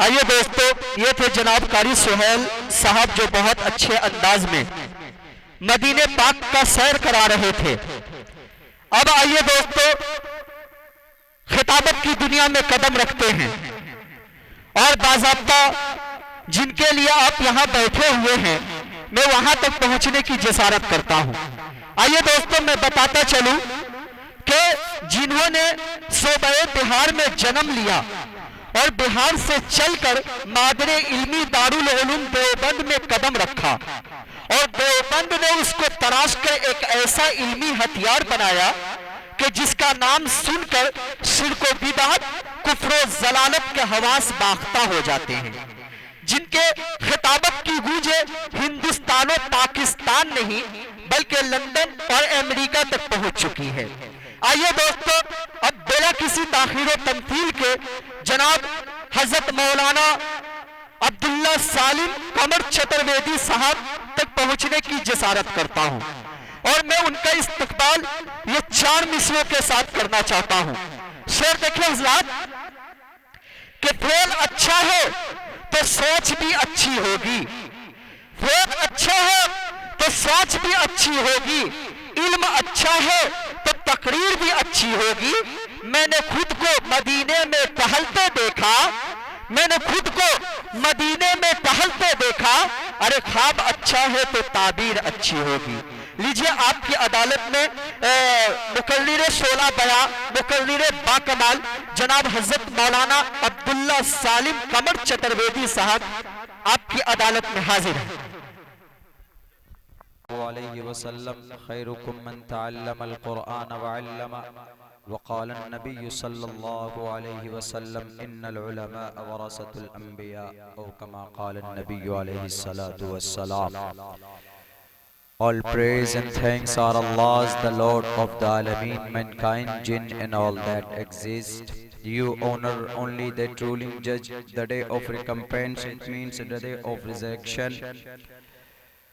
आइए दोस्तों, ये थे जनाब कारी सुहेल साहब जो बहुत अच्छे अंदाज में मदीने पाक का सैर करा रहे थे। अब आइए दोस्तों, खिताबत की दुनिया में कदम रखते हैं और बाज़ाब्ता जिनके लिए आप यहाँ बैठे हुए हैं, मैं वहां तक पहुंचने की जसारत करता हूं। आइए दोस्तों, मैं बताता चलूं कि जिन्होंने सूबे बिहार में जन्म लिया और बिहार से चलकर मादरे इल्मी दारुल उलूम देवबंद में कदम रखा और देवबंद ने उसको तराश कर एक ऐसा इल्मी हथियार बनाया कि जिसका नाम सुनकर शिर्क व बिदअत, कुफ्र व जलालत के हवास बाख्ता हो जाते हैं, जिनके खिताबत की गूंजे हिंदुस्तान और पाकिस्तान नहीं बल्कि लंदन और अमेरिका तक पहुंच चुकी है। आइए दोस्तों, अब बिना किसी ताखीर व तमथील के जनाब हजरत मौलाना अब्दुल्ला सालिम कमर चतुर्वेदी साहब तक पहुंचने की जसारत करता हूं और मैं उनका इस्तकबाल ये 4 मिसरों के साथ करना चाहता हूं। शेर देखिए हज़रात, कि फेल अच्छा है तो सोच भी अच्छी होगी, फेल अच्छा है तो सोच भी अच्छी होगी, इल्म अच्छा है तो तकरीर भी अच्छी होगी। मैंने खुद को मदीने में टहलते देखा, मैंने खुद को मदीने में टहलते देखा, अरे ख्वाब अच्छा है तो ताबीर अच्छी होगी। लीजिए, आपकी अदालत में मुकर्रिर 16 बया, मुकर्रिर बाकमाल जनाब हजरत मौलाना अब्दुल्ला सालिम कमर चतुर्वेदी साहब आपकी अदालत में हाजिर है। खैरुकुम मन तअल्लमल कुरआन व अल्लमा वक़ाल नबी सल्लल्लाहु अलैहि वसल्लम इन्नल उलमा वरसतुल अंबिया औ कमा क़ाल नबी अलैहि सलातु वस्सलाम। All praise and thanks are Allah's, the Lord of the Alameen, mankind, jinn and all that exist. You honor only the truly judge. The day of recompense, it means the day of resurrection.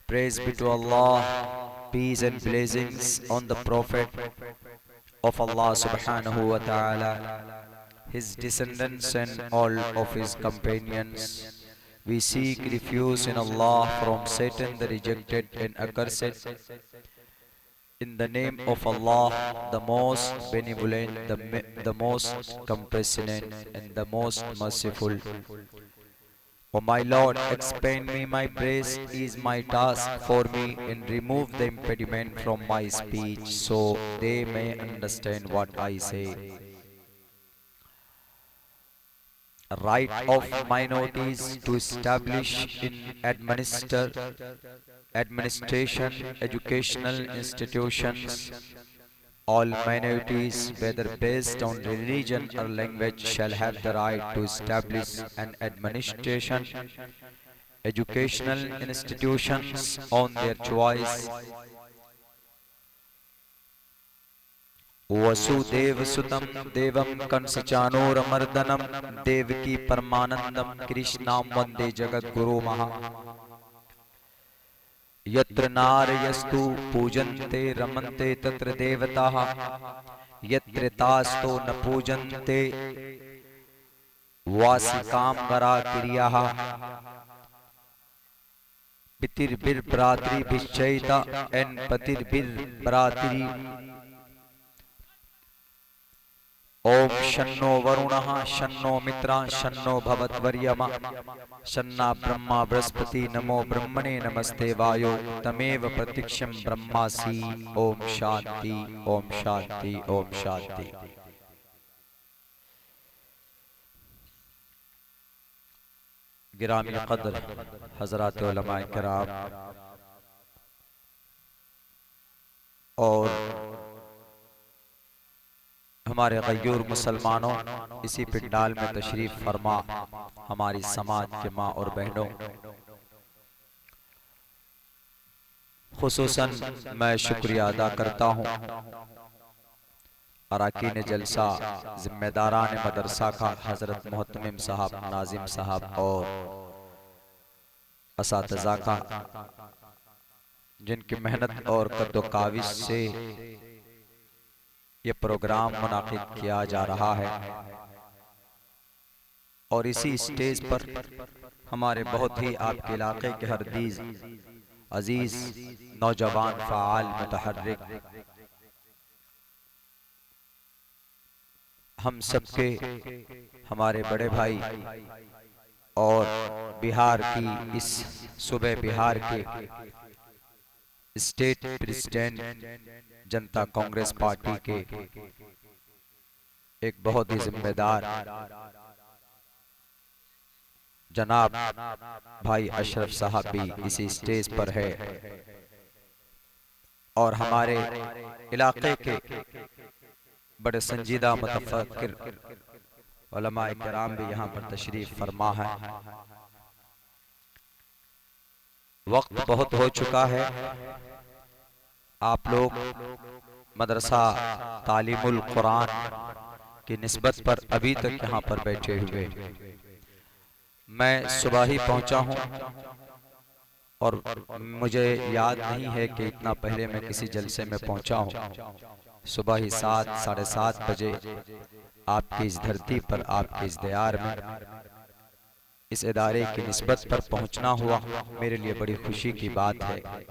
Praise be to Allah, peace and blessings on the Prophet of Allah subhanahu wa ta'ala, his descendants and all of his companions. We seek refuge in Allah from Satan the rejected and accursed. In the name of Allah, the most benevolent, the most compassionate and the most merciful. O my Lord, expand me my breast is my task for me, and remove the impediment from my speech so they may understand what I say. Right of minorities to establish in administration, educational institutions. All minorities, whether based on religion or language, shall have the right to establish an administration, educational institutions on their choice. Vasudev सुतम देवम कंसचानूरमर्दनम देवकी परमानंदम कृष्णाम वंदे जगत गुरु महा। यत्र नारयस्तु पूजन्ते रमन्ते तत्र देवताः, यत्र तास्तो न पूजन्ते वासिकाम्बरा क्रियाः। पितिर्बिर भ्रातृभिश्चैता N पतिर्बिर भ्रातृ। ओम शन्नो वरुणः शन्नो मित्रः शन्नो भवद्वर्यमा शन्ना ब्रह्मा बृहस्पति नमो ब्रह्मणे नमस्ते वायो तमेव प्रत्यक्षं ब्रह्मासि। ओम शांति ओम शांति ओम शांति। गिरामी क़द्र हज़रात उलमाए किराम और हमारे गयूर मुसलमानों, इसी पिंडाल में तशरीफ फरमा हमारी समाज के माँ और बहनों, खुसूसन मैं शुक्रिया अदा करता हूँ अरकान जलसा, जिम्मेदारान मदरसा का, हजरत मोहतमिम साहब, नाजिम साहब और असातिज़ा का, जिनकी मेहनत और कद्दो काविश से ये प्रोग्राम मुनाकिद किया जा रहा है। और इसी स्टेज पर हमारे बहुत ही आपके इलाके के हरदीज अजीज नौजवान फ़ाल मुतहर्रिक हम सबके हमारे बड़े भाई और बिहार की इस सूबे बिहार के स्टेट प्रेसिडेंट जनता कांग्रेस पार्टी के एक बहुत ही जिम्मेदार जनाब भाई अशरफ साहब भी इसी स्टेज पर है और हमारे इलाके के बड़े संजीदा मुतफक्किर उलमाए किराम भी यहाँ पर तशरीफ फरमा है। वक्त बहुत हो चुका है, आप लोग मदरसा तालीमुल कुरान की निस्बत पर अभी तक यहाँ पर बैठे हुए। मैं सुबह ही पहुंचा हूं और मुझे याद नहीं है कि इतना पहले मैं किसी जलसे में पहुंचा हूं। सुबह ही 7 साढ़े 7 बजे आपकी इस धरती पर, आपके इस दयार में, इस इदारे की निस्बत पर पहुंचना हुआ मेरे लिए बड़ी खुशी की बात है।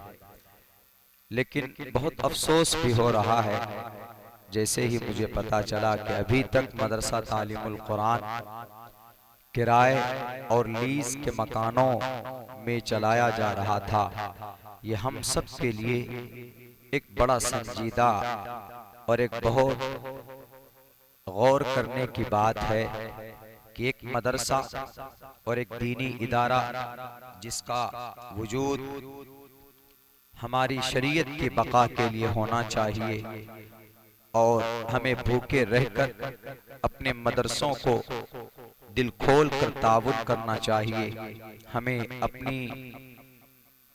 लेकिन बहुत अफसोस भी हो रहा है, जैसे ही मुझे पता चला कि अभी तक मदरसा तालीमुल कुरान किराए और लीज के मकानों में चलाया जा रहा था। ये हम सब के लिए एक बड़ा संजीदा और एक बहुत गौर करने की बात है कि एक मदरसा और एक दीनी इदारा जिसका वजूद हमारी शरीयत की बका के लिए होना चाहिए और हमें भूखे रहकर अपने मदरसों को दिल खोल कर तावुन करना चाहिए। हमें अपनी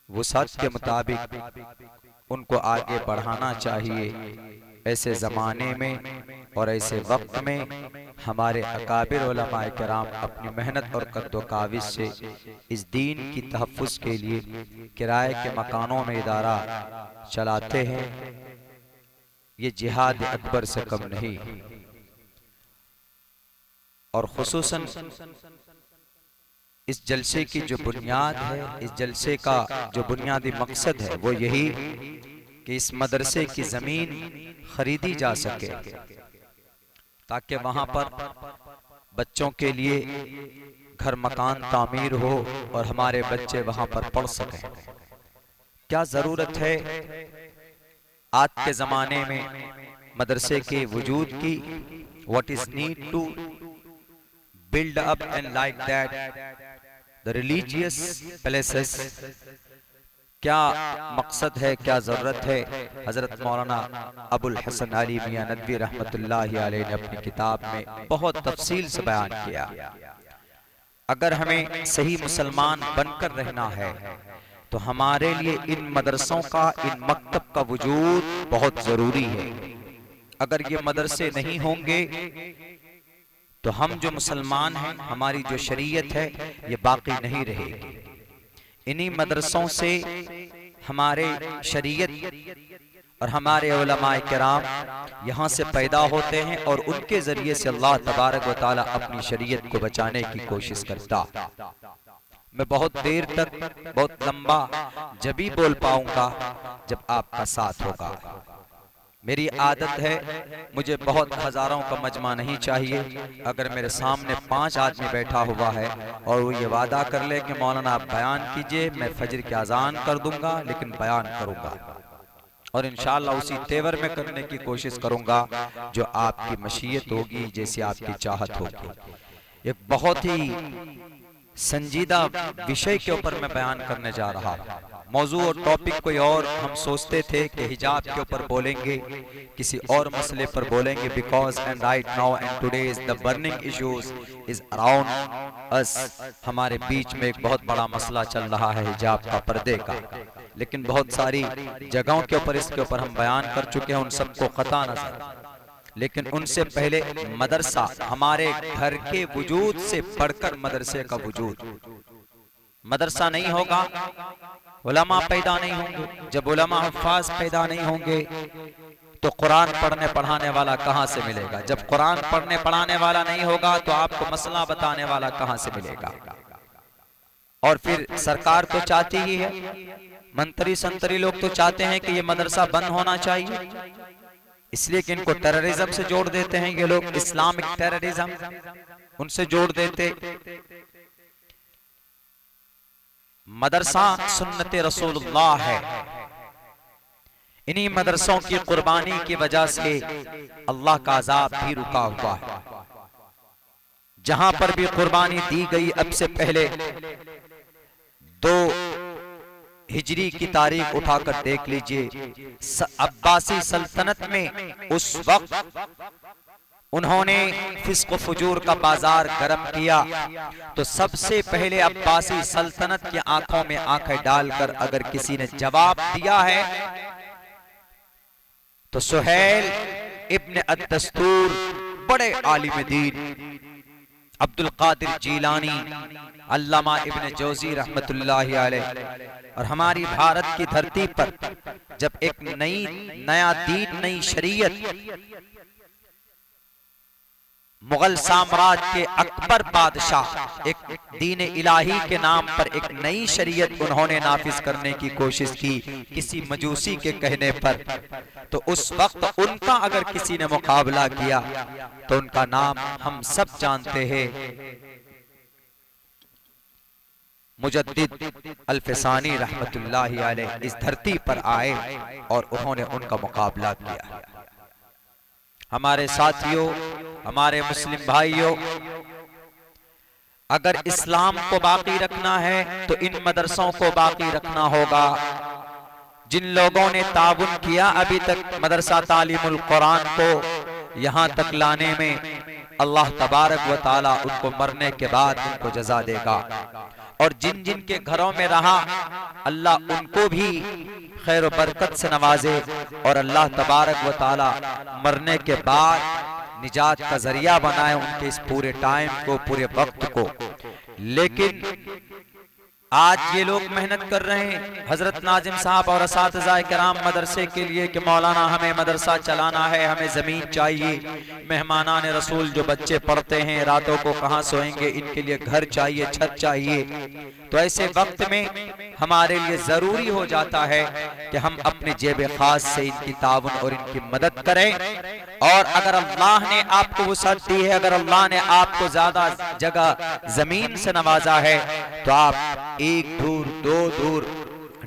वुसात के मुताबिक उनको आगे बढ़ाना चाहिए। ऐसे ज़माने में और ऐसे वक्त में हमारे अकाबिर उलमाए किराम अपनी मेहनत और कद्दो काविश से इस दीन की तहफ़्फ़ुज़ के लिए किराए के मकानों में इदारा चलाते हैं। ये जिहाद अकबर से कम नहीं। और खुसूसन इस जलसे की जो बुनियाद है, इस जलसे का जो बुनियादी मकसद है वो यही कि इस मदरसे की ज़मीन खरीदी जा सके ताकि वहां पर बच्चों के लिए घर मकान तामीर हो और हमारे बच्चे वहां पर पढ़ सकें। क्या ज़रूरत है आज के ज़माने में मदरसे के वजूद की? What is need to build up and like that the religious places? क्या मकसद है, क्या ज़रूरत है? हज़रत मौलाना अबुल हसन अली मियां नदवी रहमतुल्लाहि अलैह ने अपनी किताब में बहुत तफसील से बयान किया। अगर हमें सही मुसलमान बनकर रहना है तो हमारे लिए इन मदरसों का, इन मकतब का वजूद बहुत ज़रूरी है। अगर ये मदरसे नहीं होंगे तो हम जो मुसलमान हैं, हमारी जो शरीयत है, ये बाकी नहीं रहेगी। इन्हीं मदरसों से हमारे शरीयत और हमारे उलमाए किराम यहाँ से पैदा होते हैं और उनके ज़रिए से अल्लाह तबारक व तआला अपनी शरीयत को बचाने की कोशिश करता। मैं बहुत देर तक, बहुत लंबा जब भी बोल पाऊंगा जब आपका साथ होगा। मेरी आदत है, मुझे बहुत हजारों का मजमा नहीं चाहिए। अगर मेरे सामने 5 आदमी बैठा हुआ है और वो ये वादा कर ले कि मौलाना आप बयान कीजिए, मैं फजर की अजान कर दूंगा लेकिन बयान करूंगा और इंशाअल्लाह उसी तेवर में करने की कोशिश करूंगा जो आपकी मशीयत होगी, जैसी आपकी चाहत होगी। एक बहुत ही संजीदा विषय के ऊपर मैं बयान करने जा रहा हूँ। मौजू और टॉपिक कोई और हम सोचते थे कि हिजाब के ऊपर बोलेंगे, किसी और मसले पर बोलेंगे, because and right now and today's the burning issues is around us. हमारे बीच में एक बहुत बड़ा मसला चल रहा है हिजाब का, पर्दे का। लेकिन बहुत सारी जगहों के ऊपर इसके ऊपर हम बयान कर चुके हैं, उन सबको कता नजर। लेकिन उनसे पहले मदरसा, हमारे घर के वजूद से बढ़कर मदरसे का वजूद। मदरसा नहीं होगा, उलमा पैदा नहीं होंगे। जब उलमा हुफ्फाज पैदा नहीं होंगे तो कुरान पढ़ने पढ़ाने वाला कहां से मिलेगा? जब कुरान पढ़ने पढ़ाने वाला नहीं होगा तो आपको मसला बताने वाला कहां से मिलेगा? और फिर सरकार तो चाहती ही है, मंत्री संतरी लोग तो चाहते हैं कि ये मदरसा बंद होना चाहिए, इसलिए कि इनको टेररिज्म से जोड़ देते हैं ये लोग, इस्लामिक टेररिज्म उनसे जोड़ देते। मदरसा सुन्नत रसूलुल्लाह है, इन्हीं मदरसों की कुर्बानी की वजह से अल्लाह का अजाब भी रुका हुआ है। जहां पर भी कुर्बानी दी गई, अब से पहले 2 हिजरी की तारीख उठाकर देख लीजिए, अब्बासी सल्तनत में उस वक्त उन्होंने फिस्क फुजूर का बाजार गर्म किया, तो सबसे पहले अब्बासी सल्तनत की आंखों में आंखें डालकर अगर किसी ने जवाब दिया है तो सुहैल इब्न अद-दस्तूर, बड़े आलिम दीन अब्दुल कादिर जीलानी, अल्लामा इब्न जौजी रहमतुल्लाहि अलैह। और हमारी भारत की धरती पर जब एक नया दीन, नई शरीयत, मुगल साम्राज्य के अकबर बादशाह एक दीन इलाही के नाम पर एक नई शरीयत उन्होंने नाफिज करने की कोशिश की किसी मजूसी के कहने पर, तो उस वक्त उनका अगर किसी ने मुकाबला किया तो उनका नाम हम सब जानते हैं, मुजद्दिद अल-फिसानी रहमतुल्लाहि अलैह इस धरती पर आए और उन्होंने उनका मुकाबला किया। हमारे साथियों, हमारे मुस्लिम भाइयों, अगर इस्लाम को बाकी रखना है तो इन मदरसों को बाकी रखना होगा। जिन लोगों ने ताउन किया अभी तक मदरसा तालीमुल कुरान को यहां तक लाने में, अल्लाह तबारक व ताला उनको मरने के बाद उनको जज़ा देगा। और जिन जिन के घरों में रहा, अल्लाह उनको भी खैर बरकत से नवाजे और अल्लाह तबारक व ताला मरने के बाद निजात का जरिया बनाए उनके इस पूरे टाइम को, पूरे वक्त को। लेकिन आज ये लोग मेहनत कर रहे हैं, हजरत नाजिम साहब और असातिज़ा किराम मदरसे के लिए कि मौलाना हमें मदरसा चलाना है, हमें ज़मीन चाहिए, मेहमानान रसूल जो बच्चे पढ़ते हैं रातों को कहाँ सोएंगे, इनके लिए घर चाहिए, छत चाहिए। तो ऐसे वक्त में हमारे लिए ज़रूरी हो जाता है कि हम अपने जेब खास से इनकी ताउन और इनकी मदद करें। और अगर अल्लाह ने आपको वुसअत दी है, अगर अल्लाह ने आपको ज्यादा जगह जमीन से नवाजा है, तो आप 1 धूर 2 धूर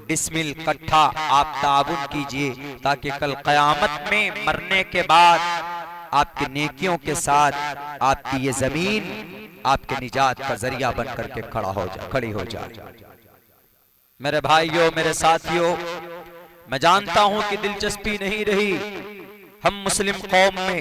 डिसमिल कट्ठा आप ताउन कीजिए, ताकि कल क़यामत में मरने के बाद आपकी नेकियों के साथ आपकी ये जमीन आपके निजात का जरिया बन करके खड़ी हो जाए। मेरे भाइयों, मेरे साथियों, मैं जानता हूं कि दिलचस्पी नहीं रही हम मुस्लिम कौम में,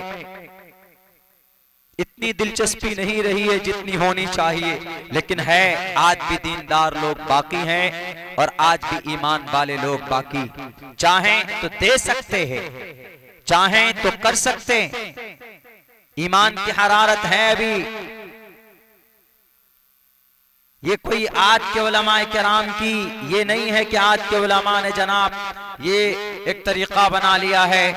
इतनी दिलचस्पी नहीं रही है जितनी होनी चाहिए, लेकिन है आज भी दीनदार लोग बाकी हैं और आज भी ईमान वाले लोग बाकी। चाहें तो दे सकते हैं, चाहें तो कर सकते हैं, ईमान की हरारत है अभी। ये कोई आज के उलमाए किराम की ये नहीं है कि आज के उलमा ने जनाब ये एक तरीका बना लिया है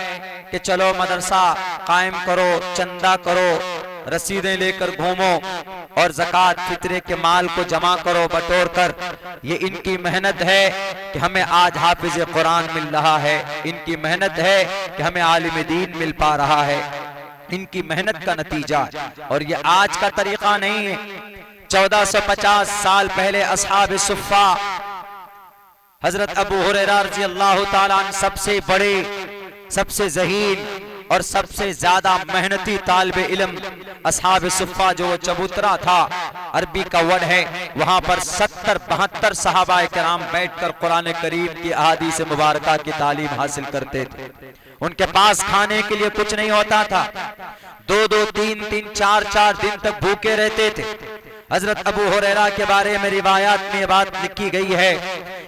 कि चलो मदरसा कायम करो, चंदा करो, रसीदें लेकर घूमो और ज़कात फित्रे के माल को जमा करो बटोर कर। ये इनकी मेहनत है कि हमें आज हाफिज कुरान मिल रहा है, इनकी मेहनत है कि हमें आलिम दीन मिल पा रहा है, इनकी मेहनत का नतीजा। और ये आज का तरीका नहीं है। 1450 साल पहले अस्हाब सुफ़ा हजरत अबू हुरैरा रज़ी अल्लाह ताला अन्हु सबसे बड़े, सबसे ज़हीन और सबसे ज्यादा मेहनती तालिब इल्म अस्हाब सुफ़ा जो चबूतरा था, अरबी का वर्ड है, वहां पर 70-72 सहाबा किराम बैठकर कुरान करीम की अहादीस मुबारका की तालीम हासिल करते थे। उनके पास खाने के लिए कुछ नहीं होता था, 2-2, 3-3, 4-4 दिन तक भूखे रहते थे। हजरत अबू हुरैरा के बारे में रिवायात में बात लिखी गई है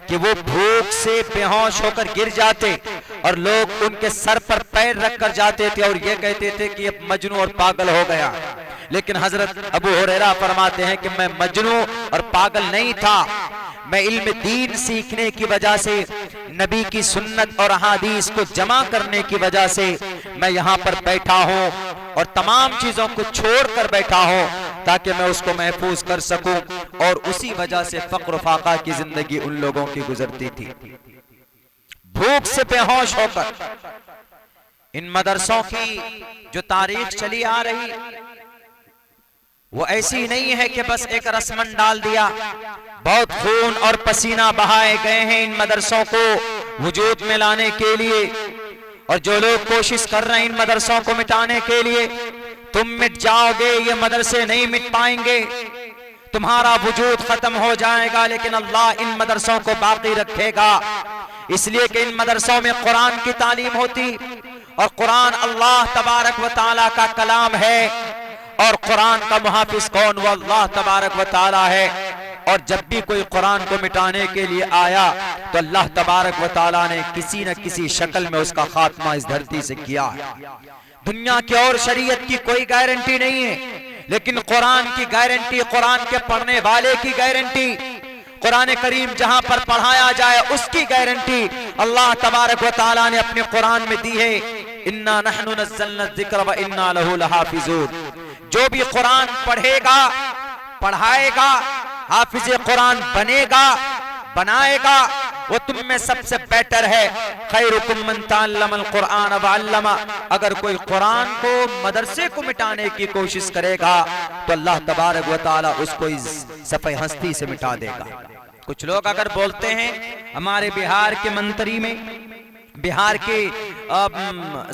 कि वो भूख से बेहोश होकर गिर जाते और लोग उनके सर पर पैर रखकर जाते थे और ये कहते थे कि अब मजनू और पागल हो गया। लेकिन हजरत अबू हुरैरा फरमाते हैं कि मैं मजनू और पागल नहीं था, मैं इल्म दीन सीखने की वजह से, नबी की सुन्नत और अहादीस को जमा करने की वजह से मैं यहाँ पर बैठा हूँ और तमाम चीजों को छोड़कर बैठा हूँ ताकि मैं उसको महफूज कर सकूं। और उसी वजह से फक्र फाका की जिंदगी उन लोगों की गुजरती थी, भूख से बेहोश होकर। इन मदरसों की जो तारीख चली आ रही वो ऐसी नहीं है कि बस एक रस्मन डाल दिया। बहुत खून और पसीना बहाए गए हैं इन मदरसों को वजूद में लाने के लिए, और जो लोग कोशिश कर रहे हैं इन मदरसों को मिटाने के लिए, तुम मिट जाओगे, ये मदरसे नहीं मिट पाएंगे, तुम्हारा वजूद खत्म हो जाएगा, लेकिन अल्लाह इन मदरसों को बाकी रखेगा। इसलिए कि इन मदरसों में कुरान की तालीम होती, और कुरान अल्लाह तबारक व तआला का कलाम है, और कुरान का मुहाफिज कौन? वो अल्लाह तबारक व तआला है। और जब भी कोई कुरान को मिटाने के लिए आया तो अल्लाह तबारक व तआला ने किसी न किसी शक्ल में उसका खात्मा इस धरती से किया है। दुनिया की और शरीयत की कोई गारंटी नहीं है, लेकिन कुरान की गारंटी, कुरान के पढ़ने वाले की गारंटी, कुरान करीम जहां पर पढ़ाया जाए उसकी गारंटी अल्लाह तबारक व तआला ने अपने कुरान में दी है। इन्ना नहनु नज़्ज़लना ज़िक्र व इन्ना लहू लहाफ़िज़ून। जो भी कुरान पढ़ेगा, पढ़ाएगा, हाफिज कुरान बनेगा, बनाएगा, वो तुम में सबसे बेटर है। खैरुकुम मन तअल्लमल कुरान व अल्लमा। अगर कोई कुरान को, मदरसे को मिटाने की कोशिश करेगा तो अल्लाह तबारक व तआला उसको इस सफ़े हस्ती से मिटा देगा। कुछ लोग अगर बोलते हैं हमारे बिहार के मंत्री में, बिहार के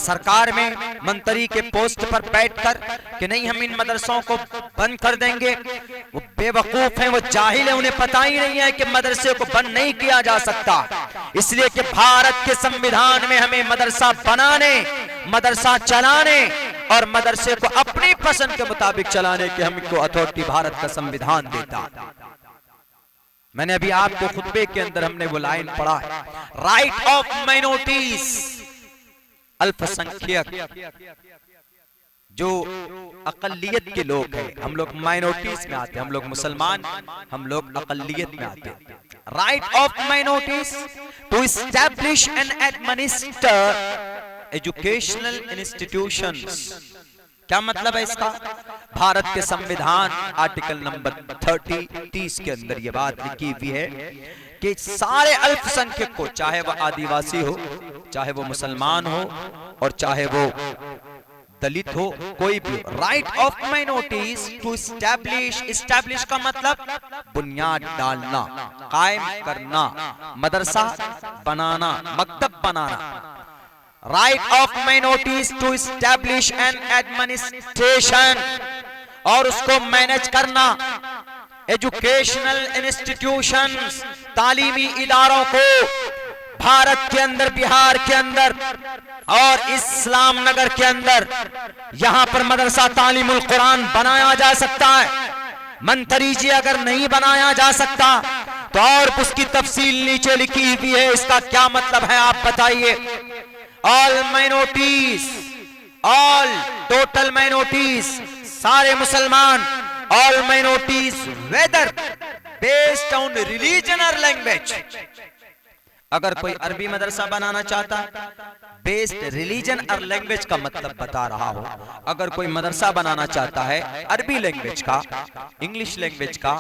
सरकार में मंत्री के पोस्ट पर बैठकर कि नहीं हम इन मदरसों को बंद कर देंगे, वो बेवकूफ हैं, वो जाहिल हैं, उन्हें पता ही नहीं है कि मदरसे को बंद नहीं किया जा सकता। इसलिए कि भारत के संविधान में हमें मदरसा बनाने, मदरसा चलाने और मदरसे को अपनी पसंद के मुताबिक चलाने की हमको अथॉरिटी भारत का संविधान देता। मैंने अभी आपको खुतबे के अंदर हमने वो लाइन पढ़ा है, राइट ऑफ माइनॉरिटीज, अल्पसंख्यक, जो अकलियत के लोग हैं, हम लोग माइनॉरिटीज में आते हैं, हम लोग मुसलमान, हम लोग अकलियत में आते हैं। Right of minorities to establish and administer educational institutions. क्या मतलब है इसका? भारत के संविधान आर्टिकल नंबर 30 के अंदर यह बात लिखी हुई है कि सारे अल्पसंख्यक को, चाहे वह आदिवासी हो, चाहे वो मुसलमान हो और चाहे वो दलित हो, कोई भी, right of minorities to establish. Establish का मतलब बुनियाद डालना, कायम करना, मदरसा बनाना, मकतब बनाना। Right of minorities to establish an administration, और उसको मैनेज करना, एजुकेशनल इंस्टीट्यूशंस, तालीमी इदारों को भारत के अंदर, बिहार के अंदर और इस्लाम नगर के अंदर, यहां पर मदरसा तालीमुल कुरान बनाया जा सकता है। मंत्री जी अगर नहीं बनाया जा सकता तो और उसकी तफसील नीचे लिखी हुई है, इसका क्या मतलब है आप बताइए। All minorities, all total minorities, सारे मुसलमान, all minorities whether based on religion और लैंग्वेज। अगर कोई अरबी मदरसा बनाना चाहता, बेस्ड रिलीजन और लैंग्वेज का मतलब बता रहा हो, अगर कोई मदरसा बनाना चाहता है अरबी लैंग्वेज का, इंग्लिश लैंग्वेज का,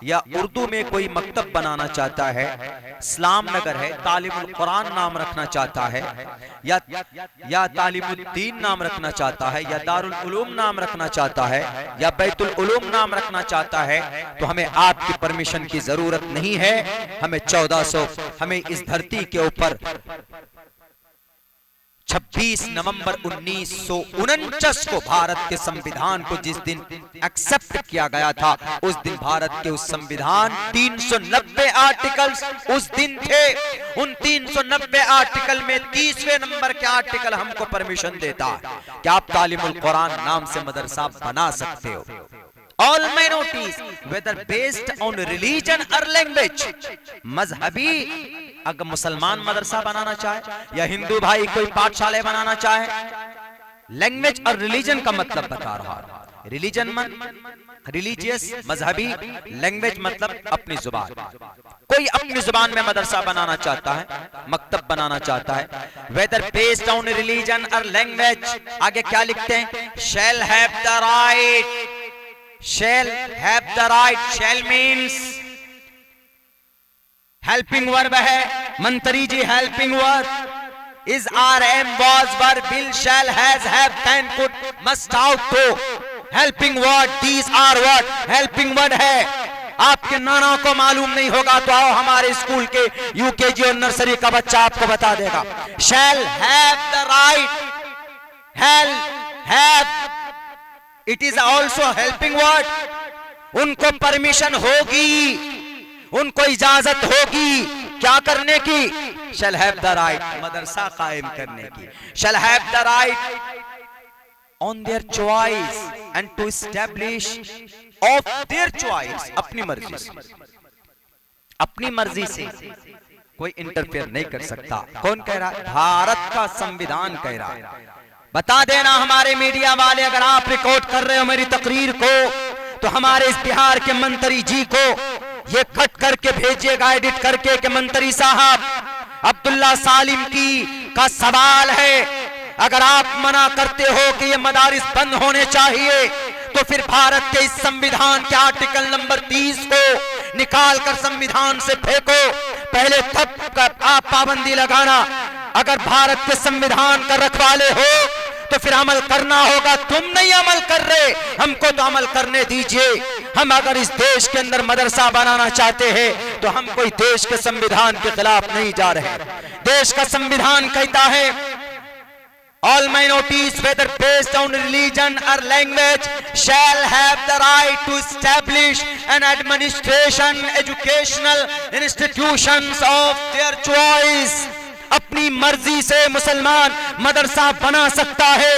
या उर्दू में कोई मकतब बनाना चाहता है, इस्लाम नगर है, तालीमुल कुरान नाम रखना चाहता है, या तालीमुद्दीन नाम रखना चाहता है, या दारुल उलूम नाम रखना चाहता है, या बैतुल उलूम नाम रखना चाहता है, तो हमें आपकी परमिशन की जरूरत नहीं है। हमें 1400, हमें इस धरती के ऊपर 26 नवंबर 1949 को भारत के संविधान को जिस दिन एक्सेप्ट किया गया था, उस दिन भारत के उस संविधान 390 आर्टिकल्स उस दिन थे। उन 390 आर्टिकल में 30वें नंबर के आर्टिकल हमको परमिशन देता है कि आप तालीमुल कुरान नाम से मदरसा बना सकते हो। All minorities whether based on religion और लैंग्वेज, मजहबी, अगर मुसलमान मदरसा बनाना चाहे या हिंदू भाई कोई पाठशाला बनाना चाहे, लैंग्वेज और रिलीजन का मतलब बता रहा है। रिलीजन मन रिलीजियस मजहबी, लैंग्वेज मतलब अपनी जुबान। कोई अपनी जुबान में मदरसा बनाना चाहता है, मकतब बनाना चाहता है, वेदर बेस्ड ऑन रिलीजन और लैंग्वेज, आगे क्या लिखते हैं, shall have the right, shall have the right, shall means helping verb है, मंत्री जी helping verb, is are am was were will shall has have can could must out to, helping word, these are what helping word है। आपके नाना को मालूम नहीं होगा तो आओ हमारे स्कूल के यूकेजी और नर्सरी का बच्चा आपको बता देगा। shall have the right, have it is also helping word, उनको परमिशन होगी, उनको इजाजत होगी क्या करने की, shall have the right, मदरसा कायम करने की, shall have the right on their choice and to establish of their choice, अपनी मर्जी से, अपनी मर्जी से कोई इंटरफेयर नहीं कर सकता। कौन कह रहा है, भारत का संविधान कह रहा है। बता देना हमारे मीडिया वाले, अगर आप रिकॉर्ड कर रहे हो मेरी तकरीर को तो हमारे इस बिहार के मंत्री जी को ये कट करके भेजिएगा एडिट करके कि मंत्री साहब अब्दुल्ला सालिम का सवाल है, अगर आप मना करते हो कि ये मदारिस बंद होने चाहिए तो फिर भारत के इस संविधान के आर्टिकल नंबर 30 को निकाल कर संविधान से फेंको, पहले तब आप पाबंदी लगाना। अगर भारत के संविधान का रखवाले हो तो फिर अमल करना होगा, तुम नहीं अमल कर रहे, हमको तो अमल करने दीजिए। हम अगर इस देश के अंदर मदरसा बनाना चाहते हैं तो हम कोई देश के संविधान के खिलाफ नहीं जा रहे। देश का संविधान कहता है all minorities whether based on religion or language shall have the right to establish an administration educational institutions of their choice। अपनी मर्जी से मुसलमान मदरसा बना सकता है,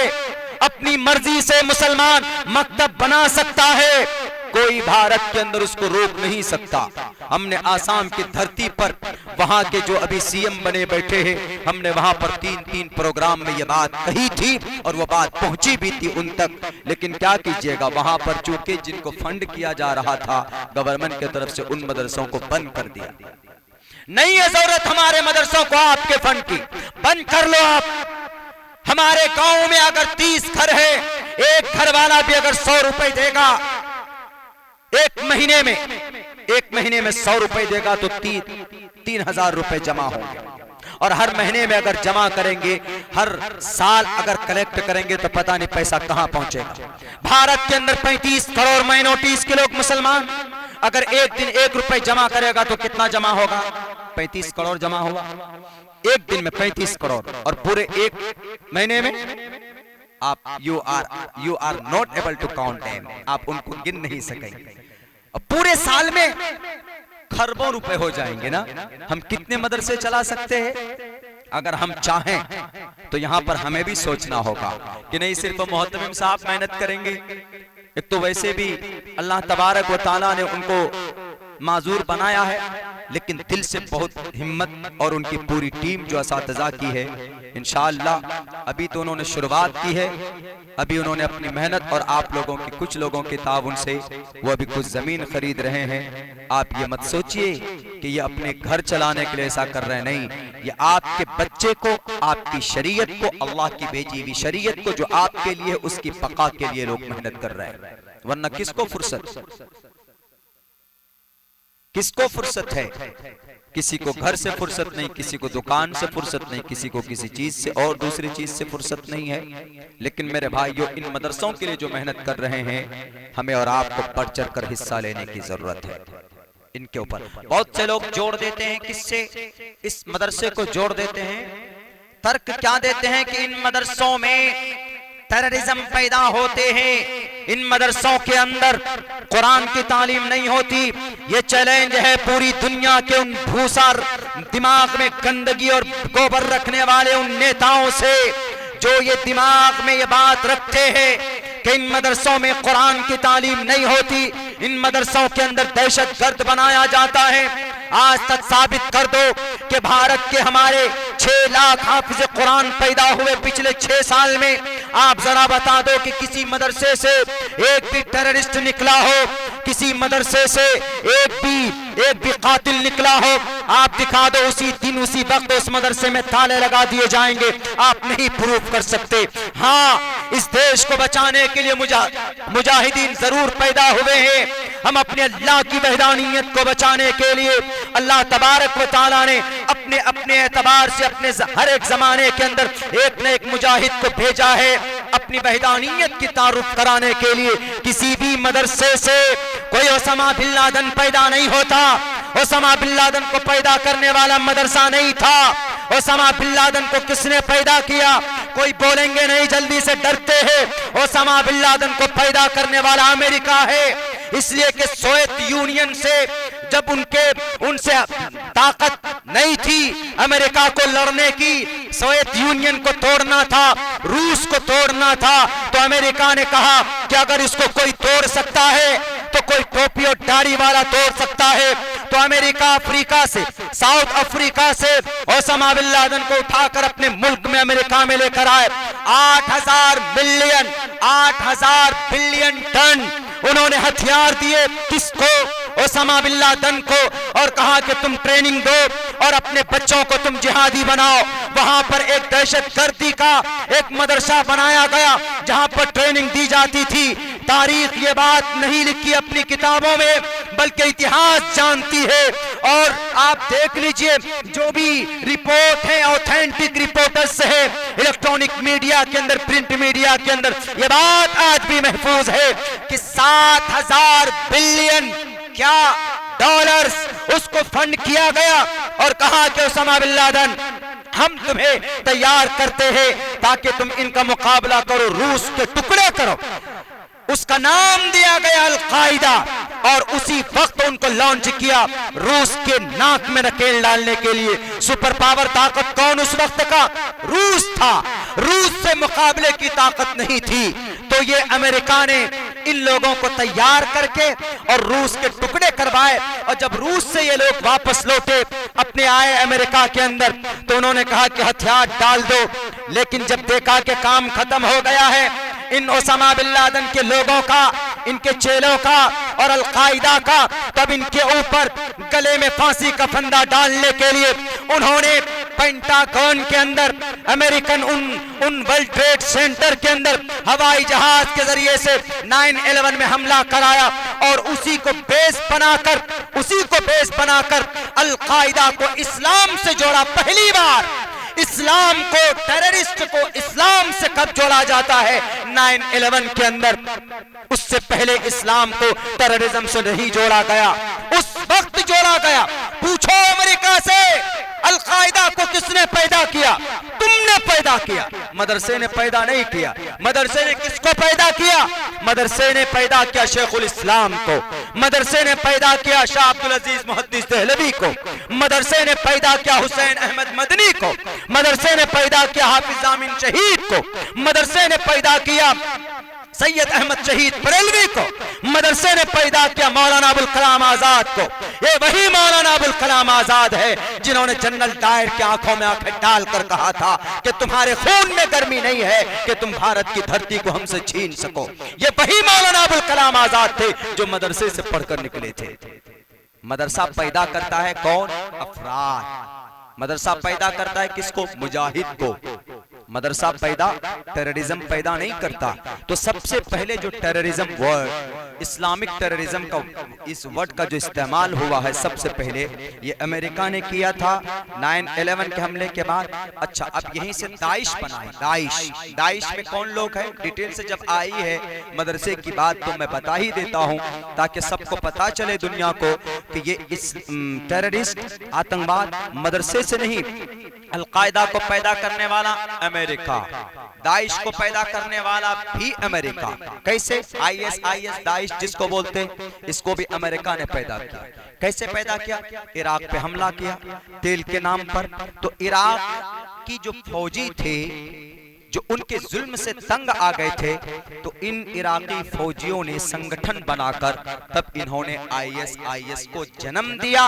अपनी मर्जी से मुसलमान मकतब बना सकता है, कोई भारत के अंदर उसको रोक नहीं सकता। हमने आसाम की धरती पर वहां के जो अभी सीएम बने बैठे हैं, हमने वहां पर 3 प्रोग्राम में ये बात कही थी और वो बात पहुंची भी थी उन तक। लेकिन क्या कीजिएगा, वहां पर चूंकि जिनको फंड किया जा रहा था गवर्नमेंट की तरफ से, उन मदरसों को बंद कर दिया। नहीं है जरूरत हमारे मदरसों को आपके फंड की, बंद कर लो आप। हमारे गांव में अगर 30 घर है, एक घर वाला भी अगर 100 रुपए देगा एक महीने में 100 रुपए देगा तो 3,000 रुपए जमा होंगे। और हर महीने में अगर जमा करेंगे, हर साल अगर कलेक्ट करेंगे तो पता नहीं पैसा कहां पहुंचेगा। भारत के अंदर 35 करोड़ माइनॉरिटीज के लोग मुसलमान, अगर एक दिन 1 रुपए जमा करेगा तो कितना जमा होगा, 35 करोड़ जमा होगा एक दिन में, 35 करोड़। और पूरे एक महीने में आप you are not able to count them, आप उनको गिन नहीं सकेंगे। अब पूरे साल में खरबों रुपए हो जाएंगे ना। हम कितने मदरसे चला सकते हैं? अगर हम चाहें तो यहां पर हमें भी सोचना होगा कि नहीं सिर्फ मोहतमिम साहब मेहनत करेंगे। एक तो वैसे भी अल्लाह तबारक व तआला ने उनको माजूर बनाया है, लेकिन दिल से बहुत हिम्मत और उनकी पूरी टीम जो असातिज़ा की है, इंशाअल्लाह अभी तो उन्होंने शुरुआत की है, अभी उन्होंने अपनी मेहनत और आप लोगों की, कुछ लोगों के ताउन से वो अभी कुछ जमीन खरीद रहे हैं। आप ये मत सोचिए कि ये अपने घर चलाने के लिए ऐसा कर रहे हैं, नहीं, ये आपके बच्चे को, आपकी शरीयत को, अल्लाह की भेजी हुई शरीयत को जो आपके लिए, उसकी बका के लिए लोग मेहनत कर रहे हैं। वरना किसको फुर्सत है? किसी को घर से फुर्सत नहीं, किसी को दुकान से फुर्सत नहीं, किसी को किसी चीज से और दूसरी चीज से फुर्सत नहीं है। लेकिन मेरे भाइयों, इन मदरसों के लिए जो मेहनत कर रहे हैं, हमें और आपको बढ़ चढ़ कर हिस्सा लेने की जरूरत है। इनके ऊपर बहुत से लोग जोड़ देते हैं, किससे? इस मदरसे को जोड़ देते हैं, तर्क क्या देते हैं कि इन मदरसों में टेररिज्म पैदा होते हैं, इन मदरसों के अंदर कुरान की तालीम नहीं होती। ये चैलेंज है पूरी दुनिया के उन भूसा दिमाग में गंदगी और गोबर रखने वाले उन नेताओं से, जो ये दिमाग में ये बात रखते हैं कि इन मदरसों में कुरान की तालीम नहीं होती, इन मदरसों के अंदर दहशतगर्द बनाया जाता है। आज तक साबित कर दो कि भारत के हमारे 6 लाख हाफिज कुरान पैदा हुए पिछले 6 साल में। आप जरा बता दो कि किसी मदरसे से एक भी टेररिस्ट निकला हो, किसी मदरसे से एक भी कातिल निकला हो, आप दिखा दो, उसी दिन उसी वक्त उस मदरसे में ताले लगा दिए जाएंगे। आप नहीं प्रूफ कर सकते। हाँ, इस देश को बचाने के लिए मुजाहिदीन जरूर पैदा हुए हैं। हम अपने अल्लाह की वहदानियत को बचाने के लिए अल्लाह तबारक व तआला ने अपने अपने एतबार से अपने हर एक जमाने के अंदर एक न एक मुजाहिद को भेजा है अपनी वहदानियत की तारुफ कराने के लिए। किसी भी मदरसे से कोई ओसामा बिन लादेन पैदा नहीं होता। ओसामा बिन लादेन को पैदा करने वाला मदरसा नहीं था। ओसामा बिन लादेन को किसने पैदा किया? कोई बोलेंगे नहीं, जल्दी से डरते हैं। ओसामा बिन लादेन को पैदा करने वाला अमेरिका है, इसलिए कि सोवियत यूनियन से जब उनसे ताकत नहीं थी अमेरिका को लड़ने की, सोवियत यूनियन को तोड़ना था, रूस को तोड़ना था, तो अमेरिका ने कहा कि अगर इसको कोई तोड़ सकता है तो कोई टोपी और दाढ़ी वाला तोड़ सकता है। तो अमेरिका अफ्रीका से, साउथ अफ्रीका से ओसामा बिन लादेन को उठाकर अपने मुल्क में अमेरिका में लेकर आए। 8,000 बिलियन टन उन्होंने हथियार दिए। किसको? ओसामा बिन लादेन को, और कहा कि तुम ट्रेनिंग दो और अपने बच्चों को तुम जिहादी बनाओ। वहां पर एक दहशतगर्दी का एक मदरसा बनाया गया जहां पर ट्रेनिंग दी जाती थी। तारीख ये बात नहीं लिखी अपनी किताबों में, बल्कि इतिहास जानती है। और आप देख लीजिए, जो भी रिपोर्ट है ऑथेंटिक रिपोर्टर्स से है, इलेक्ट्रॉनिक मीडिया के अंदर, प्रिंट मीडिया के अंदर, ये बात आज भी महफूज है कि 7,000 बिलियन क्या डॉलर्स उसको फंड किया गया और कहा कि ओसामा बिन लादेन हम तुम्हें तैयार करते हैं ताकि तुम इनका मुकाबला करो, रूस के टुकड़े करो। उसका नाम दिया गया अल-कायदा, और उसी वक्त उनको लॉन्च किया रूस के नाक में नकेल डालने के लिए। सुपर पावर ताकत कौन उस वक्त का? रूस था। रूस से मुकाबले की ताकत नहीं थी। तो ये अमेरिका ने इन लोगों को तैयार करके और रूस के टुकड़े करवाए। और जब रूस से ये लोग वापस लौटे, अपने आए अमेरिका के अंदर, तो उन्होंने कहा कि हथियार डाल दो। लेकिन जब देखा कि काम खत्म हो गया है इन ओसामा बिन लादेन के लोगों का, इनके चेलों का और अल-कायदा का, तब इनके ऊपर गले में फांसी का फंदा डालने के लिए उन्होंने पेंटागन के अंदर, अमेरिकन उन वर्ल्ड ट्रेड सेंटर के अंदर हवाई जहाज के जरिए से 9/11 में हमला कराया। और उसी को बेस बनाकर अल-कायदा को इस्लाम से जोड़ा। पहली बार इस्लाम को, टेररिस्ट को इस्लाम से कब जोड़ा जाता है? 9/11 के अंदर। उससे पहले इस्लाम को टेररिज्म से नहीं जोड़ा गया, उस वक्त जोड़ा गया। पूछो अमेरिका से, अल-कायदा को किसने पैदा किया? तुमने पैदा किया, मदरसे ने पैदा नहीं किया। मदरसे ने किसको पैदा किया? मदरसे ने पैदा किया शेखुल इस्लाम को। मदरसे ने पैदा किया शाह अब्दुल अजीज मुहद्दिस देहलवी को। मदरसे ने पैदा किया हुसैन अहमद मदनी को। मदरसे ने पैदा किया हाफिज जामिन शहीद को। मदरसे ने पैदा किया सैयद अहमद शहीद बरेलवी को। मदरसे ने पैदा किया मौलाना अबुल कलाम आजाद को। ये वही मौलाना अबुल कलाम आजाद है जिन्होंने जनरल डायर की आंखों में आंखें डालकर कहा था कि तुम्हारे खून में गर्मी नहीं है कि तुम भारत की धरती को हमसे छीन सको। ये वही मौलाना अबुल कलाम आजाद थे जो मदरसे से पढ़कर निकले थे। मदरसा पैदा करता है कौन? अफराद। मदरसा पैदा करता है किसको? मुजाहिद को। मदरसा टेररिज्म पैदा नहीं करता। तो सबसे पहले जो टेररिज्म वर्ड, इस्लामिक टेररिज्म का, इस वर्ड का जो इस्तेमाल हुआ है सबसे पहले ये अमेरिका ने किया था 9/11 के हमले के बाद। अच्छा, अब यहीं से दाइश बनाई। दाइश में कौन लोग हैं? डिटेल से जब आई है मदरसे की बात तो मैं बता ही देता हूँ ताकि सबको पता चले दुनिया को कि ये इस टेररिस्ट आतंकवाद मदरसे से नहीं, अल-कायदा को पैदा करने वाला अमेरिका, दाइश को पैदा करने वाला भी अमेरिका। कैसे? ISIS दाइश जिसको बोलते, इसको भी अमेरिका ने पैदा किया। कैसे पैदा किया? इराक पे हमला किया तेल के नाम पर। तो इराक की जो फौजी थे, जो उनके जुल्म से तंग आ गए थे, तो इन इराकी फौजियों ने संगठन बनाकर तब इन्होंने ISIS को जन्म दिया।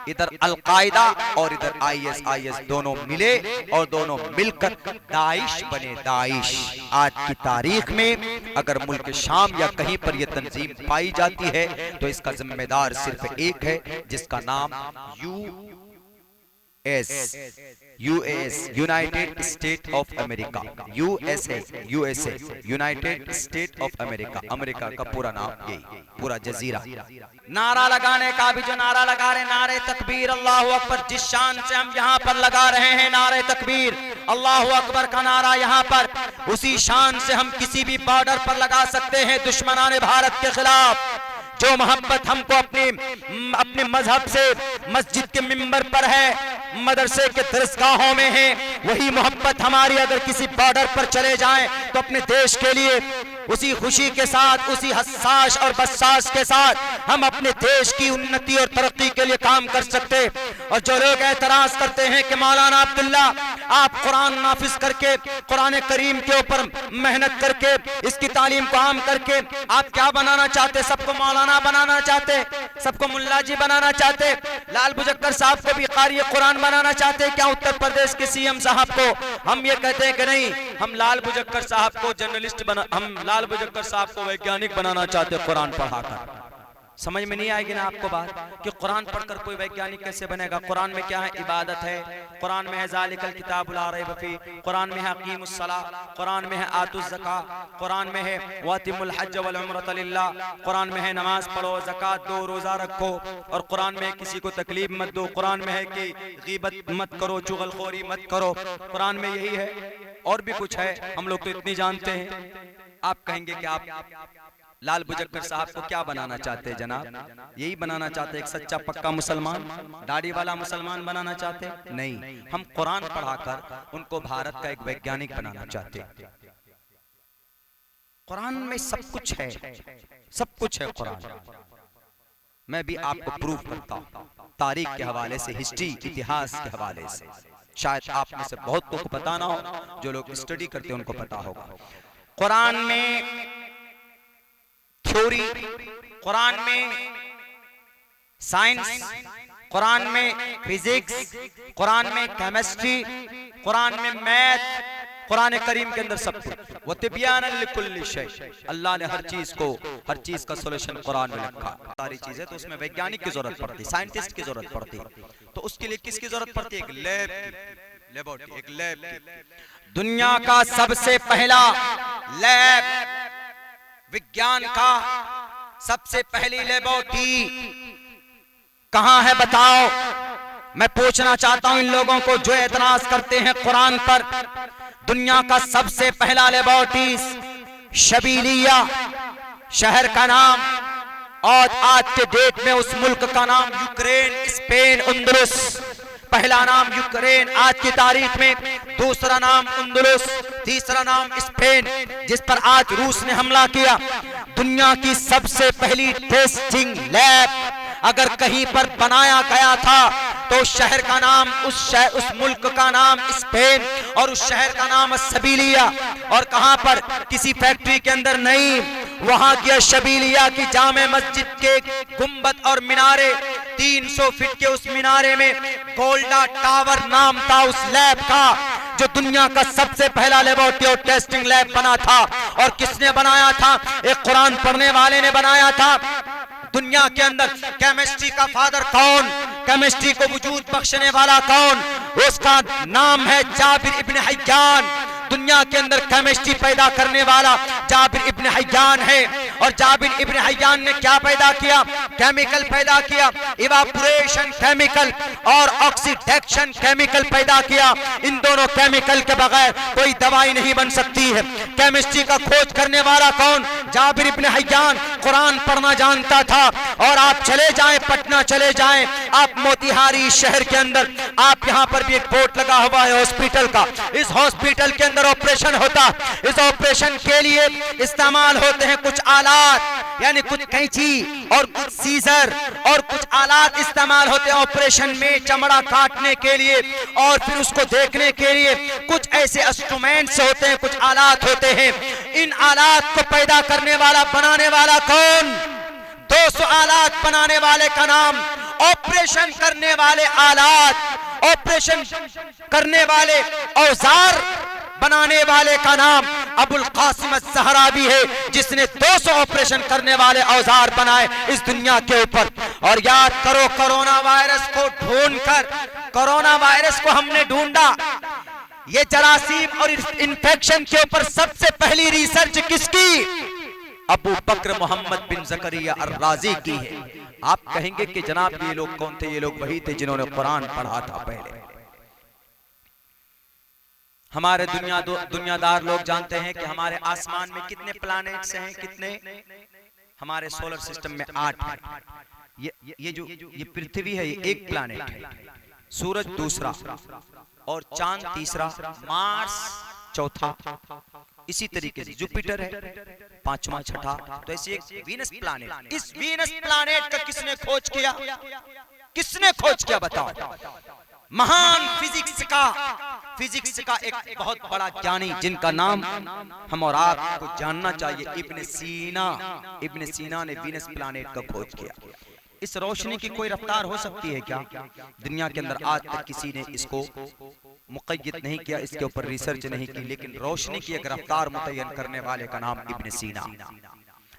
इधर अल-कायदा और इधर ISIS दोनों मिले और दोनों मिलकर दाइश बने। दाइश आज की तारीख में अगर मुल्क शाम या कहीं पर यह तंजीम पाई जाती है तो इसका जिम्मेदार सिर्फ एक है, जिसका नाम US United state of America, USA United state of America, America का पूरा नाम यही, पूरा जजीरा। नारा लगाने का भी जो नारा लगा रहे, नारे तकबीर अल्लाहु अकबर, जिस शान से हम यहाँ पर लगा रहे हैं नारे तकबीर अल्लाहु अकबर का नारा, यहाँ पर उसी शान से हम किसी भी बॉर्डर पर लगा सकते हैं दुश्मनाने भारत के खिलाफ। जो मोहब्बत हमको अपने मजहब से मस्जिद के मिंबर पर है, मदरसे के दरसगाहों में है, वही मोहब्बत हमारी अगर किसी बॉर्डर पर चले जाएं तो अपने देश के लिए उसी खुशी के साथ, उसी हसास और बसास के साथ हम अपने देश की उन्नति और तरक्की के लिए काम कर सकते। और जो लोग एतराज करते हैं कि मौलाना अब्दुल्ला आप कुरान नाफिज करके, कुरान करीम के ऊपर मेहनत करके, इसकी तालीम को आम करके आप क्या बनाना चाहते? सबको मौलाना बनाना चाहते, सबको मुल्ला जी बनाना चाहते, लाल बुजक्कर साहब को भी कारी कुरान बनाना चाहते क्या उत्तर प्रदेश के CM साहब को? हम ये कहते हैं कि नहीं, हम लाल बुजक्कर साहब को जर्नलिस्ट हम लाल बुजक्कर साहब को वैज्ञानिक बनाना चाहते कुरान पढ़ाकर। समझ में नहीं आएगी ना आपको बात कि कुरान पढ़कर कोई वैज्ञानिक कैसे बनेगा? कुरान में क्या है? इबादत है। कुरान में है ज़ालिकल किताबुल ला रैब फीह, कुरान में है अकीमुस सलाह, कुरान में है आतुज़ ज़कात, कुरान में है वातिमुल हज्ज वल उम्रत लिल्लाह, कुरान में है नमाज पढ़ो, ज़कात दो, रोज़ा रखो, और कुरान में किसी को तकलीफ मत दो, कुरान में है कि गीबत मत करो, चुगलखोरी मत करो, कुरान में यही है। और भी कुछ है, हम लोग तो इतनी जानते हैं। आप कहेंगे कि आप लाल बुजक्कर साहब को क्या बनाना चाहते हैं जनाब? यही बनाना चाहते हैं, एक सच्चा पक्का मुसलमान, दाढ़ी वाला मुसलमान बनाना चाहते हैं? नहीं, हम कुरान पढ़ाकर उनको भारत का एक वैज्ञानिक बनाना चाहते हैं। कुरान में सब कुछ है, सब कुछ है कुरान। मैं भी आपको प्रूफ करता हूं तारीख के हवाले से, हिस्ट्री इतिहास के हवाले से। शायद आप में से बहुत को पता ना हो, जो लोग स्टडी करते हैं उनको पता होगा। कुरान में थ्योरी, कुरान में साइंस, कुरान में फिजिक्स, कुरान में केमिस्ट्री, कुरान में मैथ, कुरान करीम के अंदर सब कुछ। वो तिब्यानन लिकुल्लि शै, अल्लाह ने हर चीज का सोल्यूशन कुरान में रखा। सारी चीजें तो उसमें वैज्ञानिक की जरूरत पड़ती, साइंटिस्ट की जरूरत पड़ती, तो उसके लिए किसकी जरूरत पड़ती है? एक लेबोरेटरी, एक लैब। दुनिया का सबसे पहला लैब, विज्ञान का सबसे पहली लेबोरेटरी कहां है बताओ? मैं पूछना चाहता हूं इन लोगों को जो एतराज करते हैं कुरान पर। दुनिया का सबसे पहला लेबोरेटरी शबीलिया शहर का नाम, और आज के डेट में उस मुल्क का नाम यूक्रेन, स्पेन, अंदलुस। पहला नाम यूक्रेन आज की तारीख में, दूसरा नाम अंदलुस, तीसरा नाम स्पेन, जिस पर आज रूस ने हमला किया। दुनिया की सबसे पहली टेस्टिंग लैब अगर कहीं पर बनाया गया था तो शहर का नाम, उस मुल्क का नाम स्पेन, और उस शहर का नाम शबीलिया। और कहां पर? किसी फैक्ट्री के अंदर नहीं, वहां की शबीलिया की जामे मस्जिद के गुंबद और मीनारे, 300 फीट के उस मीनारे में गोल्डा टावर नाम था उस लैब का, जो दुनिया का सबसे पहला लेबोरेटरी और टेस्टिंग लैब बना था। और किसने बनाया था? एक कुरान पढ़ने वाले ने बनाया था। दुनिया के अंदर केमिस्ट्री का फादर कौन? केमिस्ट्री को वजूद बख्शने वाला कौन? उसका नाम है जाबिर इब्न हय्यान। दुनिया के अंदर केमिस्ट्री पैदा करने वाला जाबिर इब्न हय्यान है। और जाबिर इब्न हय्यान ने क्या पैदा किया? केमिकल पैदा किया, इवापोरेशन केमिकल और ऑक्सीडेशन केमिकल पैदा किया। इन दोनों केमिकल के बगैर कोई दवाई नहीं बन सकती है। केमिस्ट्री का खोज करने वाला कौन? जाबिर इब्न हय्यान। कुरान पढ़ना जानता था। और आप चले जाएं, पटना चले जाएं, आप मोतिहारी शहर के अंदर, आप यहाँ पर भी एक बोर्ड लगा हुआ है हॉस्पिटल का। इस हॉस्पिटल के अंदर ऑपरेशन होता, इस ऑपरेशन के लिए इस्तेमाल होते हैं कुछ आला आलात यानी कुछ कैंची और कुछ सीजर और कुछ आलात इस्तेमाल होते हैं ऑपरेशन में, चमड़ा काटने के लिए और फिर उसको देखने के लिए कुछ ऐसे इंस्ट्रूमेंट्स होते हैं, कुछ आलात होते हैं। इन आलात को पैदा करने वाला, बनाने वाला कौन? 200 आलात बनाने वाले का नाम, ऑपरेशन करने वाले आलात, ऑपरेशन करने वाले औजार बनाने वाले का नाम अबुल कासिम ज़हरावी है, जिसने 200 ऑपरेशन करने वाले औजार बनाए इस दुनिया के ऊपर। और याद करो, कोरोना वायरस को ढूंढकर, कोरोना वायरस को हमने ढूंढा, ये जरासीम और इन्फेक्शन के ऊपर सबसे पहली रिसर्च किसकी? अबू बकर मोहम्मद बिन ज़करिया अर-राज़ी की है। आप कहेंगे कि जनाब ये लोग कौन थे? ये लोग वही थे जिन्होंने कुरान पढ़ा था पहले। हमारे दुनियादार लोग जानते हैं कि हमारे आसमान में कितने प्लैनेट्स हैं, कितने? हमारे सोलर सिस्टम में 8 हैं। ये पृथ्वी है, ये एक प्लैनेट है, सूरज दूसरा और चांद तीसरा, मार्स चौथा, इसी तरीके से जुपिटर है पांचवा, छठा, तो ऐसे एक वीनस प्लैनेट। इस वीनस प्लैनेट का किसने खोज किया? किसने खोज किया बताओ? महान फिजिक्स का एक बहुत बड़ा ज्ञानी जिनका नाम हम और आपको जानना चाहिए, इब्न सीना। इब्न सीना ने वीनस प्लैनेट का खोज किया। इस रोशनी की कोई रफ्तार हो सकती है क्या? दुनिया के अंदर आज तक किसी ने इसको मुक़य्यद नहीं किया, इसके ऊपर रिसर्च नहीं की, लेकिन रोशनी की एक रफ्तार मुतय्यन करने वाले का नाम इब्न सीना।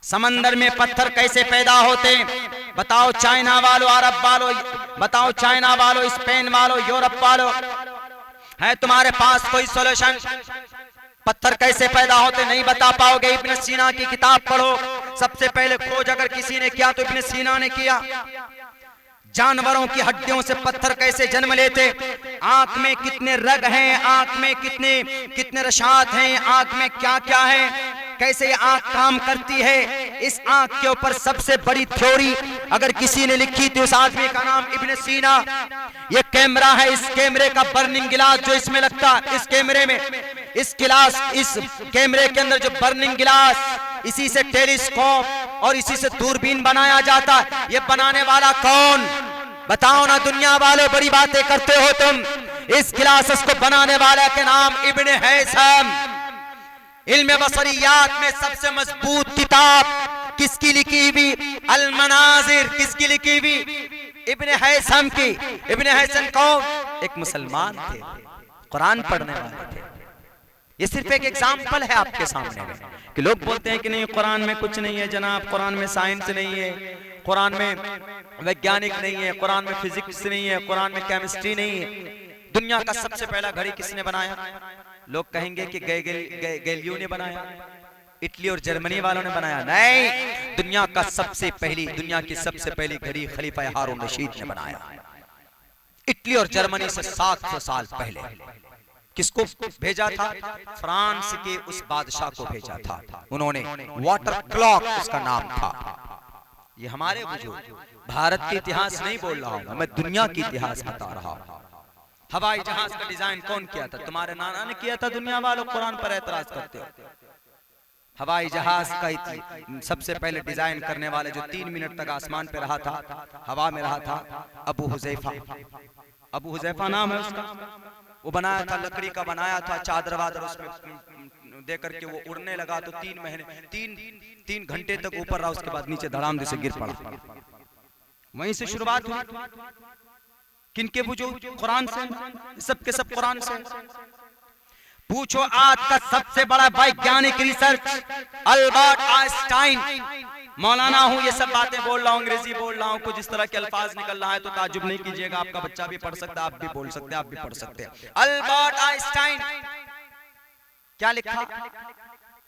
समंदर में पत्थर कैसे पैदा होते हैं बताओ? चाइना वालों, अरब वालों बताओ, चाइना वालों, स्पेन वालों, यूरोप वालों, है तुम्हारे पास कोई सॉल्यूशन? पत्थर कैसे पैदा होते नहीं बता पाओगे? इब्न सीना की किताब पढ़ो। सबसे पहले खोज अगर किसी ने किया तो इब्न सीना ने किया। जानवरों की हड्डियों से पत्थर कैसे जन्म लेते, आंख में कितने रग हैं, आंख में कितने रशात हैं, आंख में क्या क्या है, कैसे ये आंख काम करती है, इस आंख के ऊपर सबसे बड़ी थ्योरी अगर किसी ने लिखी थी उस आदमी का नाम इब्न सीना। ये कैमरा है, इस कैमरे का बर्निंग गिलास जो इसमें लगता है, इस कैमरे में, इस कैमरे के अंदर जो बर्निंग गिलास, इसी से टेलीस्कोप और इसी से दूरबीन बनाया जाता है। ये बनाने वाला कौन बताओ ना दुनिया वाले, बड़ी बातें करते हो तुम। इस गिलास को बनाने वाले के नाम इब्न हैसम। इल्म बसरियात में सबसे मजबूत किताब किसकी लिखी हुई? अल मनाजिर। किसकी लिखी हुई? इब्न हैसम की। इब्न हैसम कौन? एक मुसलमान थे, कुरान पढ़ने वाले थे। ये सिर्फ एक एग्जाम्पल है आपके सामने में कि लोग बोलते हैं कि नहीं कुरान में कुछ नहीं है जनाब, कुरान में साइंस नहीं है, कुरान में वैज्ञानिक नहीं है, कुरान में फिजिक्स नहीं है, कुरान में केमिस्ट्री नहीं है। दुनिया का सबसे पहला घड़ी किसने बनाया? लोग कहेंगे कि गैलीलियो ने बनाया, इटली और जर्मनी वालों ने बनाया। नहीं, दुनिया की सबसे पहली घड़ी खलीफा हारून रशीद ने बनाया, इटली और जर्मनी से 700 साल पहले। किसको भेजा था? फ्रांस के उस बादशाह को भेजा था। उन्होंने वाटर क्लॉक उसका नाम था। ये हमारे बुजुर्ग, भारत के इतिहास नहीं बोल रहा हूं मैं, दुनिया की इतिहास बता रहा हूं। हवाई जहाज का डिजाइन कौन किया था? तुम्हारे नाना ने किया था। दुनिया वालों कुरान पर एतराज करते हो। हवाई जहाज का सबसे पहले डिजाइन करने वाले जो 3 मिनट तक आसमान पे रहा था, हवा में रहा था, अबू हुज़ैफा। अबू हुज़ैफा नाम है उसका। वो बनाया था, लकड़ी का बनाया था, चादर वादर उसमें दे करके वो उड़ने लगा तो 3 घंटे तक ऊपर रहा, उसके बाद नीचे धड़ाम से गिर पड़ा। वहीं से शुरुआत हुई। किनके बुजुर्ग? कुरान से, सबके सब कुरान से। पूछो आज का सबसे बड़ा वैज्ञानिक रिसर्च अल्बर्ट आइंस्टाइन। मौलाना हूँ, ये सब बातें बोल रहा हूँ, अंग्रेजी बोल रहा हूँ, कुछ इस तरह के अल्फाज निकल रहा है तो ताजुब नहीं कीजिएगा, आपका बच्चा भी पढ़ सकता है, आप भी बोल सकते हैं, आप भी पढ़ सकते हैं। अल्बर्ट आइंस्टाइन क्या लिखा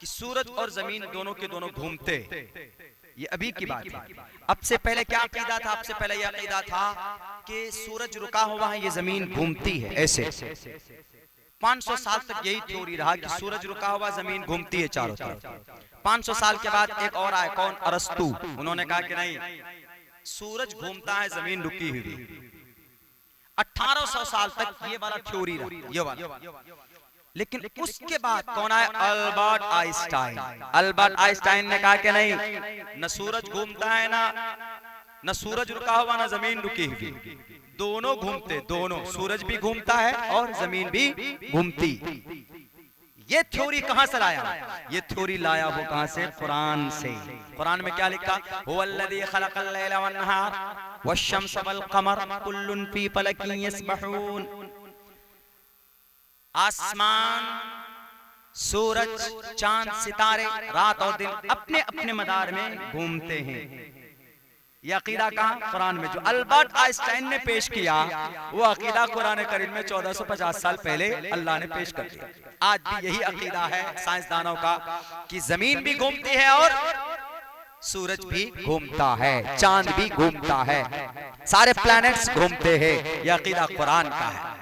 कि सूरज और जमीन दोनों के दोनों घूमते। ये अभी की बात है। अब से पहले क्या अकीदा था? अब से पहले यह अकीदा था कि सूरज रुका हुआ है, ये जमीन घूमती है ऐसे। 500 साल तक यही थ्योरी रहा कि सूरज रुका हुआ, जमीन घूमती है चारों तरफ। 500 साल के बाद एक और आए, कौन? अरस्तु। उन्होंने कहा कि नहीं, सूरज घूमता है, जमीन रुकी हुई। 1800 साल तक ये वाला थ्योरी रहा, ये वाला। लेकिन उसके बाद कौन आया? Albert Einstein. अल्बर्ट आइंस्टाइन ने कहा कि नहीं, न सूरज घूमता है न सूरज रुका हुआ न जमीन रुकी हुई, दोनों घूमते, दोनों, सूरज भी घूमता है और जमीन भी घूमती। ये थ्योरी कहां से लाया? ये थ्योरी लाया वो कहां से? कुरान से। कुरान में क्या लिखा? हुवल्लज़ी खलक़ल लैला वन्नहार वश्शम्स वल क़मर कुल्लुन फी फ़लकिन यस्बहून। आसमान, सूरज, चांद, सितारे रात और दिन अपने अपने मदार में घूमते हैं। यह अकीदा कहां? कुरान में। जो अल्बर्ट आइंस्टाइन ने पेश किया वो अकीदा कुरान करीम में 1450 साल पहले अल्लाह ने पेश कर दिया। आज भी यही अकीदा है साइंसदानों का कि जमीन भी घूमती है और सूरज भी घूमता है, चांद भी घूमता है, सारे प्लैनेट्स घूमते हैं। यह अकीदा कुरान का है।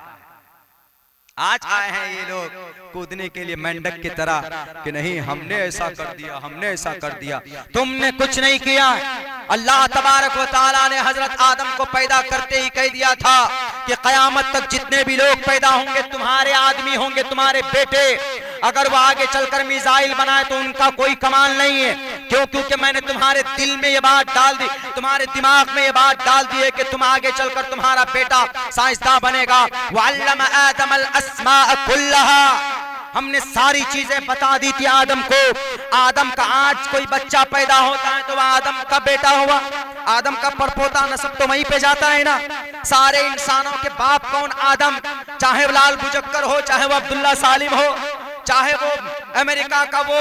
आज आए हैं ये लोग कूदने के लिए मेंढक की तरह कि नहीं हमने ऐसा कर दिया, हमने ऐसा कर दिया। तुमने कुछ नहीं किया। अल्लाह तबारक व तआला ने हजरत आदम को पैदा करते ही कह दिया था कि कयामत तक जितने भी लोग पैदा होंगे तुम्हारे आदमी होंगे, तुम्हारे बेटे। अगर वो आगे चलकर मिसाइल बनाए तो उनका कोई कमाल नहीं है। क्यों? क्योंकि मैंने तुम्हारे दिल में ये बात डाल दी, तुम्हारे दिमाग में ये बात डाल दी है कि तुम आगे चलकर तुम्हारा बेटा साइंसदान बनेगा। वअल्लम आदमल अस्माअ कुल्लहा। हमने सारी चीजें बता दी थी आदम को। आदम का आज कोई बच्चा पैदा होता है तो वह आदम का बेटा हुआ, आदम का परपोता नस्ब तो वहीं पे जाता है ना। सारे इंसानों के बाप कौन? आदम। चाहे वो लाल बुजक्कर हो, चाहे वो अब्दुल्ला सालिम हो, चाहे वो अमेरिका का वो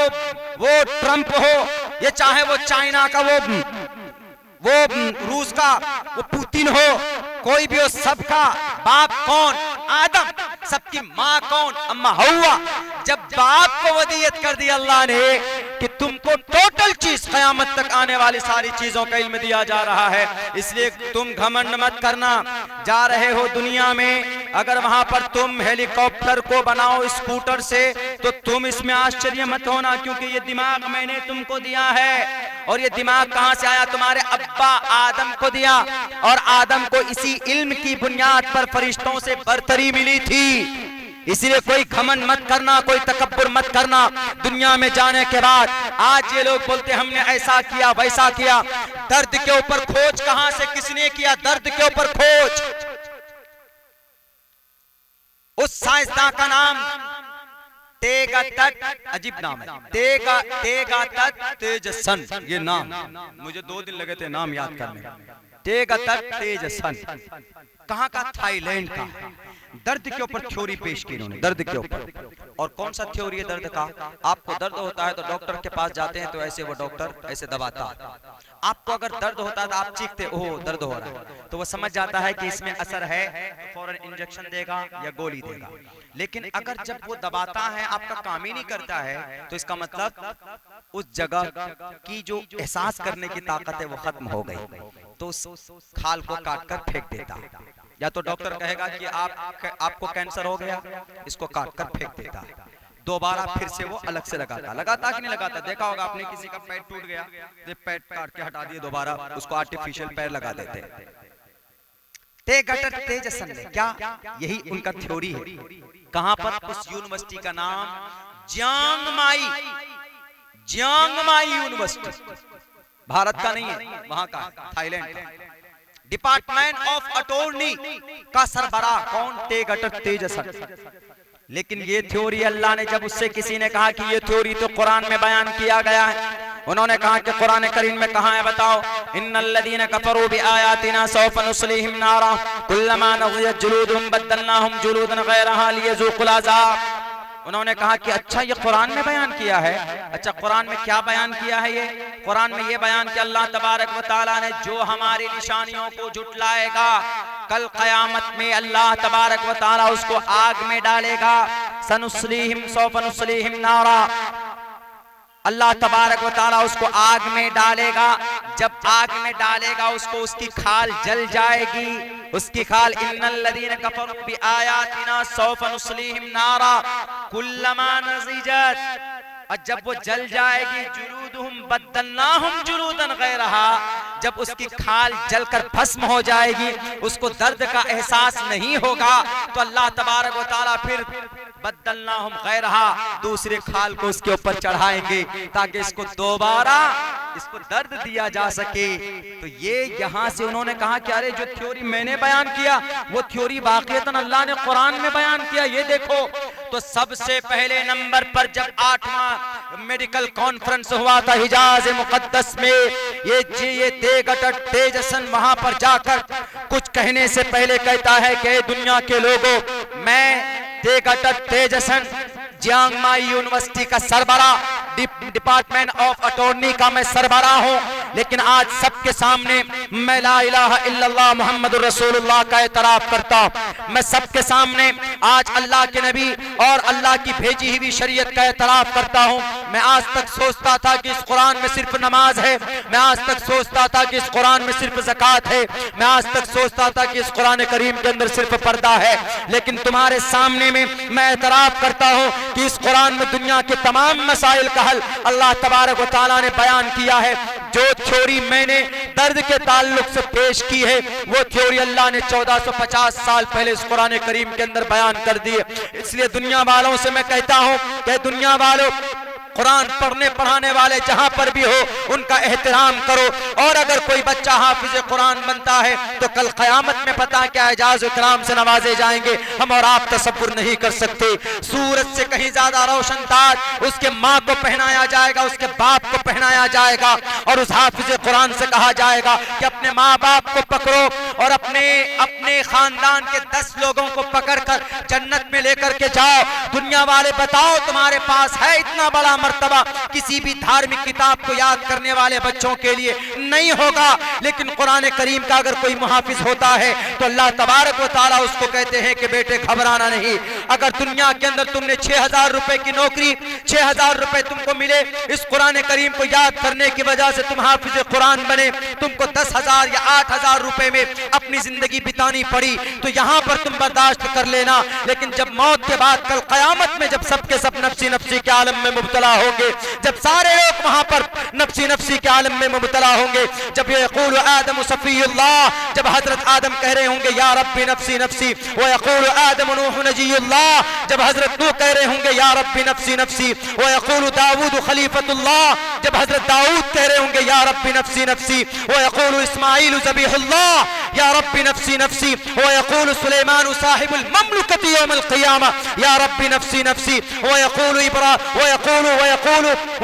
ट्रंप हो, ये चाहे वो चाइना का वो रूस का वो पुतिन हो, कोई भी हो, सबका बाप कौन? आदम। सबकी माँ कौन? अम्मा हव्वा। जब बाप को वसीयत कर दी अल्लाह ने कि तुमको टोटल चीज कयामत तक आने वाली सारी चीजों का इल्म दिया जा रहा है, इसलिए तुम घमंड मत करना। जा रहे हो दुनिया में, अगर वहां पर तुम हेलीकॉप्टर को बनाओ स्कूटर से तो तुम इसमें आश्चर्य मत होना, क्योंकि ये दिमाग मैंने तुमको दिया है। और ये दिमाग कहां से आया? तुम्हारे अब्बा आदम को दिया। और आदम को इसी इल्म की बुनियाद पर फरिश्तों से बरतरी मिली थी। इसलिए कोई घमंड मत करना, कोई तकब्बुर मत करना दुनिया में जाने के बाद। आज ये लोग बोलते हमने ऐसा किया वैसा किया। दर्द के ऊपर खोज कहां से किसने किया? दर्द के ऊपर खोज। उस साइंसदान का नाम तेगा तट, अजीब नाम है, तेगा तट तेजसन। ये नाम मुझे 2 दिन लगे थे नाम याद करने। तेगा तट तेजसन कहां का? थाईलैंड का। दर्द के ऊपर थ्योरी पेश की इन्होंने, दर्द के ऊपर। और कौन सा थ्योरी है दर्द का? आपको दर्द होता है तो डॉक्टर के पास जाते हैं तो ऐसे वो डॉक्टर ऐसे दबाता। आपको अगर दर्द होता है तो आप चीखते ओह दर्द हो रहा है, तो वो समझ जाता है कि इसमें असर है, फौरन इंजेक्शन देगा या गोली देगा। लेकिन अगर जब वो दबाता है आपका काम ही नहीं करता है तो इसका मतलब उस जगह की जो एहसास करने की ताकत है वो खत्म हो गई, तो उस खाल को काट कर फेंक देता। या तो डॉक्टर कहेगा कि आपको कैंसर हो गया, इसको काट कर फेंक देता। दोबारा फिर से वो अलग से लगाता कि नहीं लगाता? देखा होगा आपने, किसी का पैर टूट गया, पैर काट के हटा दिए, दोबारा उसको आर्टिफिशियल पैर लगा देते। तेजसन ने क्या? यही उनका थ्योरी है। कहां पर? उस यूनिवर्सिटी का नाम जियांग माई यूनिवर्सिटी। भारत का नहीं है, वहां का, थाईलैंड का। डिपार्टमेंट ऑफ अटॉर्नी का सरबराह कौन? तेजसन। लेकिन ये थ्योरी अल्लाह ने जब उससे किसी ने कहा कि ये थ्योरी तो कुरान में बयान किया गया है, उन्होंने कहा कि कुरान करीम में कहां है बताओ? इन्नल्लज़ीना कफरू बिआयातिना सौफ नुस्लिहिम नारा कुल्लमा नज़ियत जुलूदुहुम बद्दलनाहुम जुलूदन गैरहा लियज़ूक़ुल अज़ाब। उन्होंने कहा कि अच्छा ये कुरान में बयान किया है। अच्छा कुरान में क्या बयान किया है? ये कुरान में ये बयान कि अल्लाह तबारक व तआला ने जो हमारी निशानियों को झुटलाएगा कल क़यामत में अल्लाह तबारक व तआला उसको आग में डालेगा। सनुस्लीहिम सौफ नुस्लीहिम नारा, अल्लाह तबारक व तआला उसको आग में डालेगा। जब आग में डालेगा उसको उसकी खाल जल जाएगी, उसकी खाल। इन्नल्लज़ीना कफरू बिआयातिना सौफ नुस्लीहिम नारा कुल्लमा नज़िजत, और जब वो जल जाएगी जुलूदुहुम बद्दलनाहुम जुलूदन गैरहा, जब उसकी खाल जलकर भस्म हो जाएगी, उसको दर्द का एहसास नहीं होगा, तो अल्लाह तबारक व तआला फिर बदलनाहुम गैरहा, दूसरे खाल को उसके ऊपर चढ़ाएंगे ताकि इसको दोबारा इसको दर्द दिया जा सके। तो ये यहाँ से उन्होंने कहा कि अरे जो थ्योरी मैंने बयान किया वो थ्योरी वाकईतन अल्लाह ने कुरान में बयान किया, ये देखो। तो सबसे पहले नंबर पर जब 8वां मेडिकल कॉन्फ्रेंस हुआ था हिजाज मुकद्दस में, ये तेजसन वहां पर जाकर कुछ कहने से पहले कहता है कि दुनिया के लोगों, मैं तेजसन जियांग माई यूनिवर्सिटी का सरबरा, डिपार्टमेंट ऑफ अटॉर्नी का मैं सरबरा हूं, लेकिन आज सबके सामने मैं ला इलाहा इल्लल्लाह मुहम्मदुर रसूलुल्लाह का एतराफ करता हूं। मैं सबके सामने आज अल्लाह के नबी और अल्लाह की भेजी हुई शरीयत का एतराफ करता हूं। मैं आज तक सोचता था कि इस कुरान में सिर्फ नमाज है, मैं आज तक सोचता था कि इस कुरान में सिर्फ ज़कात है, मैं आज तक सोचता था कि इस कुरान करीम के अंदर सिर्फ पर्दा है, लेकिन तुम्हारे सामने में मैं एतराफ करता हूं कि इस कुरान में दुनिया के तमाम मसाइल का हल अल्लाह तबारक व तआला ने बयान किया है। जो थ्योरी मैंने दर्द के ताल्लुक से पेश की है वो थ्योरी अल्लाह ने 1450 साल पहले इस कुरान करीम के अंदर बयान कर दी है। इसलिए दुनिया वालों से मैं कहता हूं कि दुनिया वालों, कुरान पढ़ने पढ़ाने वाले जहां पर भी हो उनका एहतराम करो, और अगर कोई बच्चा हाफिज कुरान बनता है तो कल क़यामत में पता क्या एजाज़ इकराम से नवाजे जाएंगे। हम और आप तसव्वुर नहीं कर सकते। सूरज से कहीं ज्यादा रोशन ताज उसके माँ को पहनाया जाएगा, उसके बाप को पहनाया जाएगा, और उस हाफिज कुरान से कहा जाएगा कि अपने माँ बाप को पकड़ो और अपने खानदान के 10 लोगों को पकड़कर जन्नत में लेकर के जाओ। दुनिया वाले बताओ तुम्हारे पास है इतना बड़ा मर्तबा? किसी भी धार्मिक किताब को याद करने वाले बच्चों के लिए नहीं होगा, लेकिन कुरान करीम का अगर कोई मुहाफिज होता है तो अल्लाह तबारक व तआला उसको कहते हैं कि बेटे घबराना नहीं। अगर दुनिया के अंदर तुमने 6000 रुपए की नौकरी, 6000 रुपए तुमको मिले, इस कुरान करीम को याद करने की वजह से तुम हाफिज कुरान बने, तुमको 10,000 या 8,000 रुपए में अपनी जिंदगी बितानी पड़ी, तो यहाँ पर तुम बर्दाश्त कर लेना। लेकिन जब मौत के बाद कल क़यामत में जब सबके सब नफ्सी नफ्सी के आलम में मुब्तला होंगे, जब सारे लोग वहां पर नफ्सी नफ्सी के आलम में मुब्तला होंगे, जब ये यक़ूल आदम सफ़ीयुल्लाह, जब हजरत आदम कह रहे होंगे या रब्बी नफ्सी नफ्सी, व यक़ूल आदम नूह नजीयुल्लाह, जब हजरत नूह कह रहे होंगे या रब्बी नफ्सी नफ्सी, व यक़ूल दाऊद खलीफतुल्लाह, जब हजरत दाऊद कह रहे होंगे या रब्बी नफ्सी नफ्सी, व यक़ूल इस्माईल ज़बीहुल्लाह या रब्बी नफ्सी नफ्सी, व यक़ूल सुलेमान साहिबुल ममलकती यौमल क़ियामा या रब्बी नफ्सी नफ्सी, व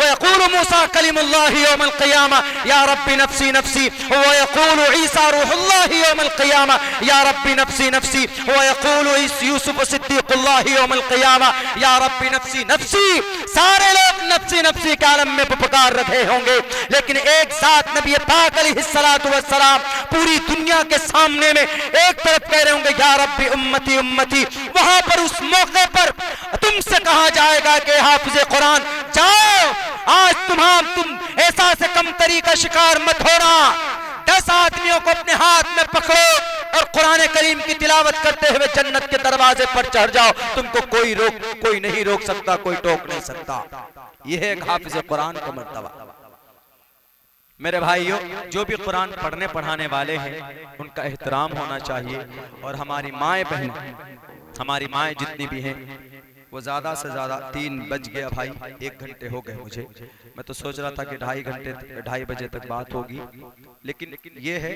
यक़ूल मूसा कलीमुल्लाह यौमल क़ियामा या रब्बी नफ्सी नफ्सी, व यक़ूल ईसा रूहुल्लाह यौमल क़ियामा या रब्बी नफ्सी नफ्सी, व यक़ूल यूसुफ सिद्दीक़ुल्लाह यौमल क़ियामा या रब्बी नफ्सी नफ्सी। सारे लोग नफ्सी नफ्सी के आलम में पुकार रहे होंगे, लेकिन एक साथ नबी पाक अलैहिस्सलातु वस्सलाम पूरी दुनिया के सामने में एक तरफ कह रहे होंगे या रब्बी उम्मती उम्मती, वहां पर उस मौके पर तुमसे कहा जाएगा कि हाफिज कुरान जाओ, आज तुम ऐसा से कमतरी का शिकार मत होना। 10 आदमियों को अपने हाथ में पकड़ो और कुरान करीम की तिलावत करते हुए जन्नत के दरवाजे पर चढ़ जाओ। तुमको कोई नहीं रोक सकता, कोई टोक नहीं सकता। यह है हाफिज कुरान का मर्तबा। मेरे भाइयों, जो भी कुरान पढ़ने पढ़ाने वाले हैं उनका एहतराम होना चाहिए। और हमारी माएँ बहन, हमारी माएँ जितनी भी हैं, वो ज्यादा से ज्यादा 3 बज गया भाई, 1 घंटे हो गए मुझे। मैं तो सोच रहा था कि 2:30 बजे तक बात होगी, लेकिन ये है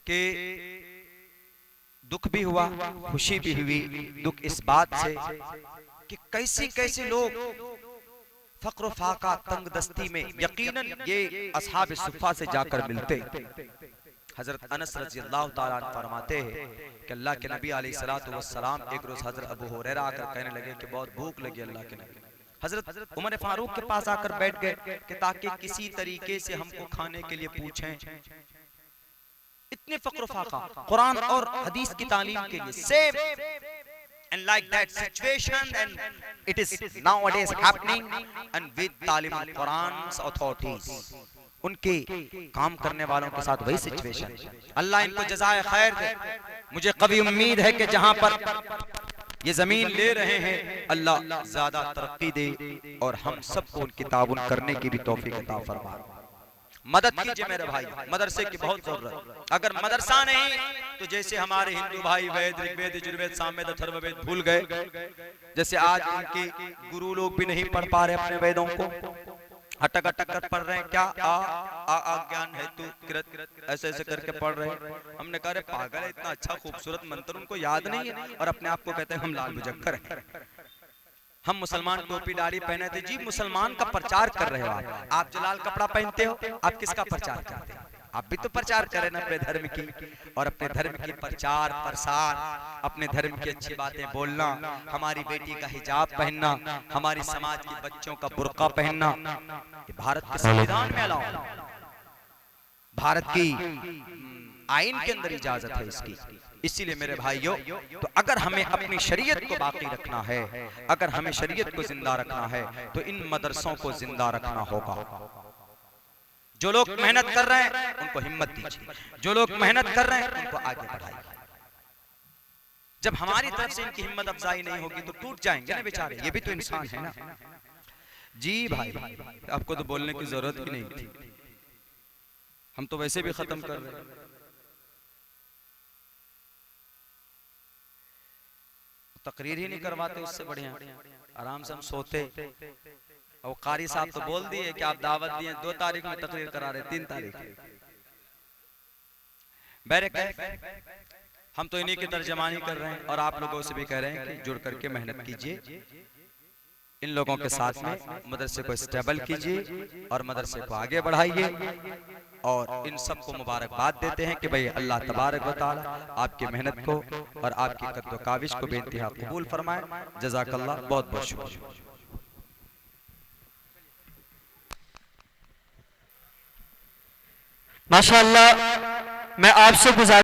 कि दुख भी हुआ, खुशी भी हुई। दुख इस बात से कि कैसे लोग फक्र फाका तंग दस्ती में, यकीनन ये असहाब सुफ़ा से जाकर मिलते। हजरत अनस रज़ियल्लाहु ताला अन्हु फरमाते हैं कि अल्लाह के नबी अलैहिस्सलातु वस्सलाम एक रोज हजरत अबू हुरैरा आकर कहने लगे कि बहुत भूख लगी अल्लाह के नबी। हजरत उमर फारूक के पास आकर बैठ गए कि ताकि किसी तरीके से हमको खाने के लिए पूछें। इतने फक्र फाका कुरान और हदीस की तालीम के लिए same. And like that situation, and it is nowadays happening, and with Talim Quran's authorities, उनके काम करने वालों के साथ वही सिचुएशन। अल्लाह इनको जज़ाए खैर दे। मुझे कभी उम्मीद है कि जहां पर ये जमीन ले रहे हैं अल्लाह ज्यादा तरक्की दे और हम सबको उनकी ताउन करने की भी तौफीक अता फरमाए। मदद कीजिए मेरे भाई, मदरसे की बहुत जरूरत। अगर मदरसा नहीं तो जैसे हमारे हिंदू भाई वेद, ऋग्वेद, यजुर्वेद, सामवेद, अथर्ववेद भूल गए, जैसे आज इनके गुरु लोग भी नहीं पढ़ पा रहे अपने वेदों को, अटक अटक कर पढ़ रहे हैं, क्या आ ज्ञान है तू कृत ऐसे ऐसे करके पढ़ रहे हैं। हमने कहा पागल है, इतना अच्छा खूबसूरत मंत्र उनको याद नहीं है और अपने आप को कहते हैं हम लाल मुजफ्फर हैं। हम मुसलमान टोपी दाढ़ी पहने थे जी, मुसलमान का प्रचार कर रहे हो आप जो लाल कपड़ा पहनते हो आप किसका प्रचार करते हो? आप भी तो प्रचार करें ना अपने धर्म की, और अपने धर्म की प्रचार प्रसार, अपने धर्म की अच्छी बातें बोलना, हमारी बेटी का हिजाब पहनना, हमारी समाज के बच्चों का बुर्का पहनना, ये भारत के संविधान में अलाउ, भारत की आइन के अंदर इजाजत है इसकी। इसीलिए मेरे भाइयों, तो अगर हमें अपनी शरीयत को बाकी रखना है, अगर हमें शरीयत को जिंदा रखना है, तो इन मदरसों को जिंदा रखना होगा। जो लोग मेहनत कर रहे हैं उनको हिम्मत दीजिए, जो लोग मेहनत कर रहे हैं उनको आगे बढ़ाइए। जब हमारी तरफ से इनकी हिम्मत अफजाई नहीं होगी तो टूट जाएंगे ना बेचारे, ये भी तो इंसान है ना। जी भाई, आपको तो बोलने की जरूरत ही नहीं थी, हम तो वैसे भी खत्म कर रहे हैं। तकरीर ही नहीं करवाते, उससे बढ़िया आराम से हम सोते। और कारी साहब तो बोल दिए कि आप दावत दिए 2 तारीख में तकरीर करा रहे 3 तारीख। हम तो इन्हीं की तर्जमानी कर रहे हैं और आप लोगों से भी कह रहे हैं कि जुड़ करके मेहनत कीजिए, इन लोगों के साथ में मदरसे को स्टेबल कीजिए और मदरसे को आगे बढ़ाइए। और इन सबको मुबारकबाद देते हैं कि भाई अल्लाह तबारक व तआला आपकी मेहनत को और आपकी कद्र काविश को बेइंतहा कबूल फरमाए। जज़ाकल्लाह, बहुत बहुत शुक्रिया। माशाअल्लाह, मैं आपसे गुजारिश